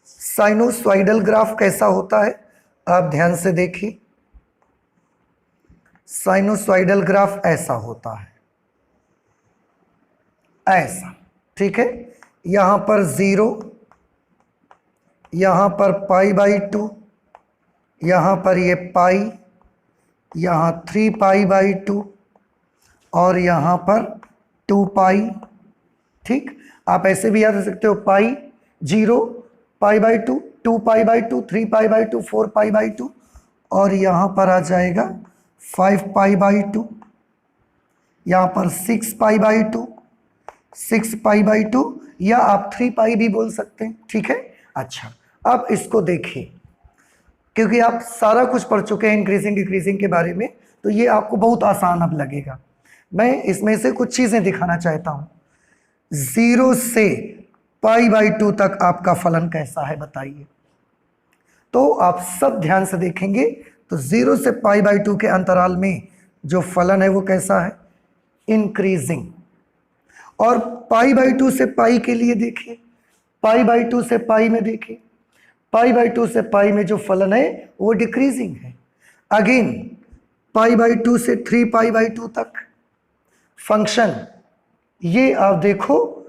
साइनोसॉइडल ग्राफ कैसा होता है आप ध्यान से देखिए। साइनोसॉइडल ग्राफ ऐसा होता है, ऐसा, ठीक है। यहां पर 0, यहां पर π/2, यहां पर ये पाई, यहां 3π/2 और यहां पर 2π। ठीक, आप ऐसे भी याद रख सकते हो, पाई 0, π/2, 2π/2, 3π/2, 4π/2 और यहां पर आ जाएगा 5π/2, यहां पर 6π/2, 6π/2 या आप 3π भी बोल सकते हैं, ठीक है। अच्छा, अब इसको देखिए, क्योंकि आप सारा कुछ पढ़ चुके हैं इंक्रीजिंग डिक्रीजिंग के बारे में, तो ये आपको बहुत आसान अब लगेगा। मैं इसमें से कुछ चीजें दिखाना चाहता हूं। 0 से π/2 तक आपका फलन कैसा है बताइए। तो आप सब ध्यान से देखेंगे तो 0 से π/2 के अंतराल में जो फलन है वो कैसा है, इंक्रीजिंग। और π/2 से पाई के लिए देखिए, π/2 से पाई में देखिए, π/2 से पाई में जो फलन है वो डिक्रीजिंग है। अगेन π/2 से 3π/2 तक फंक्शन, ये आप देखो,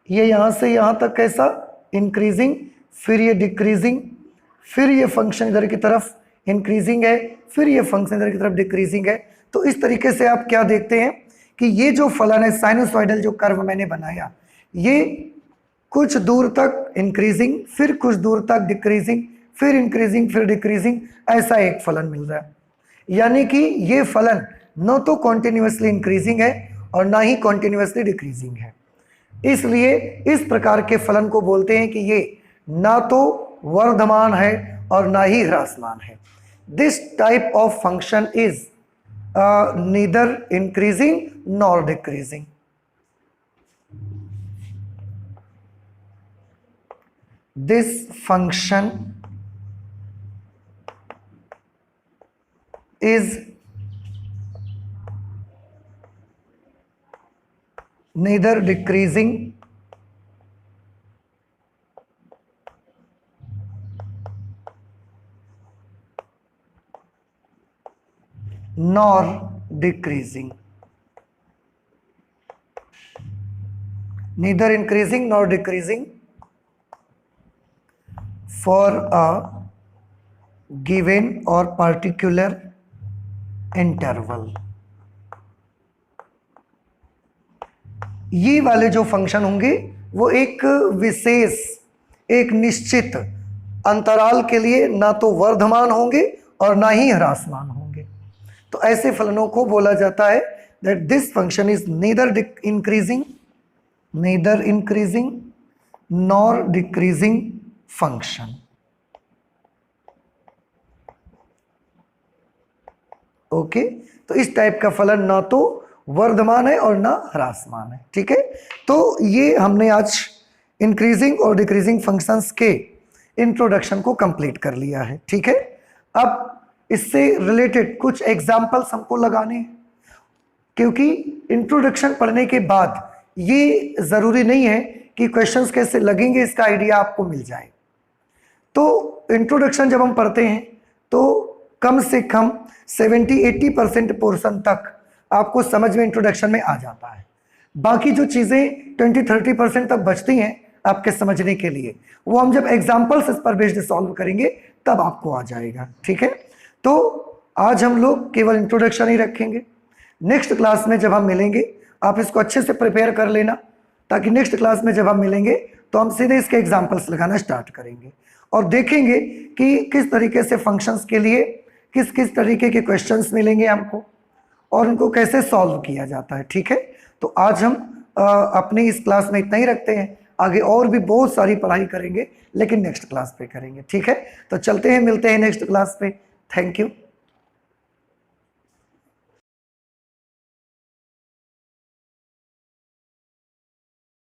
ये यहां से यहां तक कैसा इंक्रीजिंग, फिर ये डिक्रीजिंग, फिर ये फंक्शन इधर की तरफ इंक्रीजिंग है, फिर ये फंक्शन इधर की तरफ डिक्रीजिंग है। तो इस तरीके से आप क्या देखते हैं कि ये जो फलन है साइनोसॉइडल जो कर्व मैंने बनाया, ये कुछ दूर तक इंक्रीजिंग, फिर कुछ दूर तक डिक्रीजिंग, फिर इंक्रीजिंग, फिर डिक्रीजिंग, ऐसा एक फलन मिल रहा है। यानी कि ये फलन न तो कॉन्टिन्यूसली इंक्रीजिंग है और ना ही कॉन्टिन्यूसली डिक्रीजिंग है। इसलिए इस प्रकार के फलन को बोलते हैं कि ये ना तो वर्धमान है और ना ही ह्रासमान है। This type of function is neither increasing nor decreasing. This function is neither decreasing nor decreasing. Neither increasing nor decreasing for a given or particular interval. ये वाले जो फंक्शन होंगे वो एक विशेष, एक निश्चित अंतराल के लिए ना तो वर्धमान होंगे और ना ही ह्रासमान होंगे। तो ऐसे फलनों को बोला जाता है that this function is neither increasing nor decreasing function. Okay, तो इस टाइप का फलन ना तो वर्धमान है और ना ह्रासमान है, ठीक है। तो ये हमने आज इंक्रीजिंग और डिक्रीजिंग फंक्शंस के इंट्रोडक्शन को कंप्लीट कर लिया है, ठीक है। अब इससे रिलेटेड कुछ एग्जाम्पल्स हमको लगाने हैं, क्योंकि इंट्रोडक्शन पढ़ने के बाद ये जरूरी नहीं है कि क्वेश्चंस कैसे लगेंगे इसका आइडिया आपको मिल जाए। तो इंट्रोडक्शन जब हम पढ़ते हैं तो कम से कम 70-80% पोर्शन तक आपको समझ में इंट्रोडक्शन में आ जाता है। बाकी जो चीज़ें 20-30% तक बचती हैं आपके समझने के लिए, वो हम जब एग्जाम्पल्स इस पर बेस्ड सॉल्व करेंगे तब आपको आ जाएगा, ठीक है। तो आज हम लोग केवल इंट्रोडक्शन ही रखेंगे। नेक्स्ट क्लास में जब हम मिलेंगे, आप इसको अच्छे से प्रिपेयर कर लेना, ताकि नेक्स्ट क्लास में जब हम मिलेंगे तो हम सीधे इसके एग्जाम्पल्स लगाना स्टार्ट करेंगे और देखेंगे कि किस तरीके से फंक्शंस के लिए किस किस तरीके के क्वेश्चंस मिलेंगे हमको और उनको कैसे सॉल्व किया जाता है, ठीक है। तो आज हम अपनी इस क्लास में इतना ही रखते हैं। आगे और भी बहुत सारी पढ़ाई करेंगे, लेकिन नेक्स्ट क्लास पे करेंगे, ठीक है। तो चलते हैं, मिलते हैं नेक्स्ट क्लास पे। Thank you.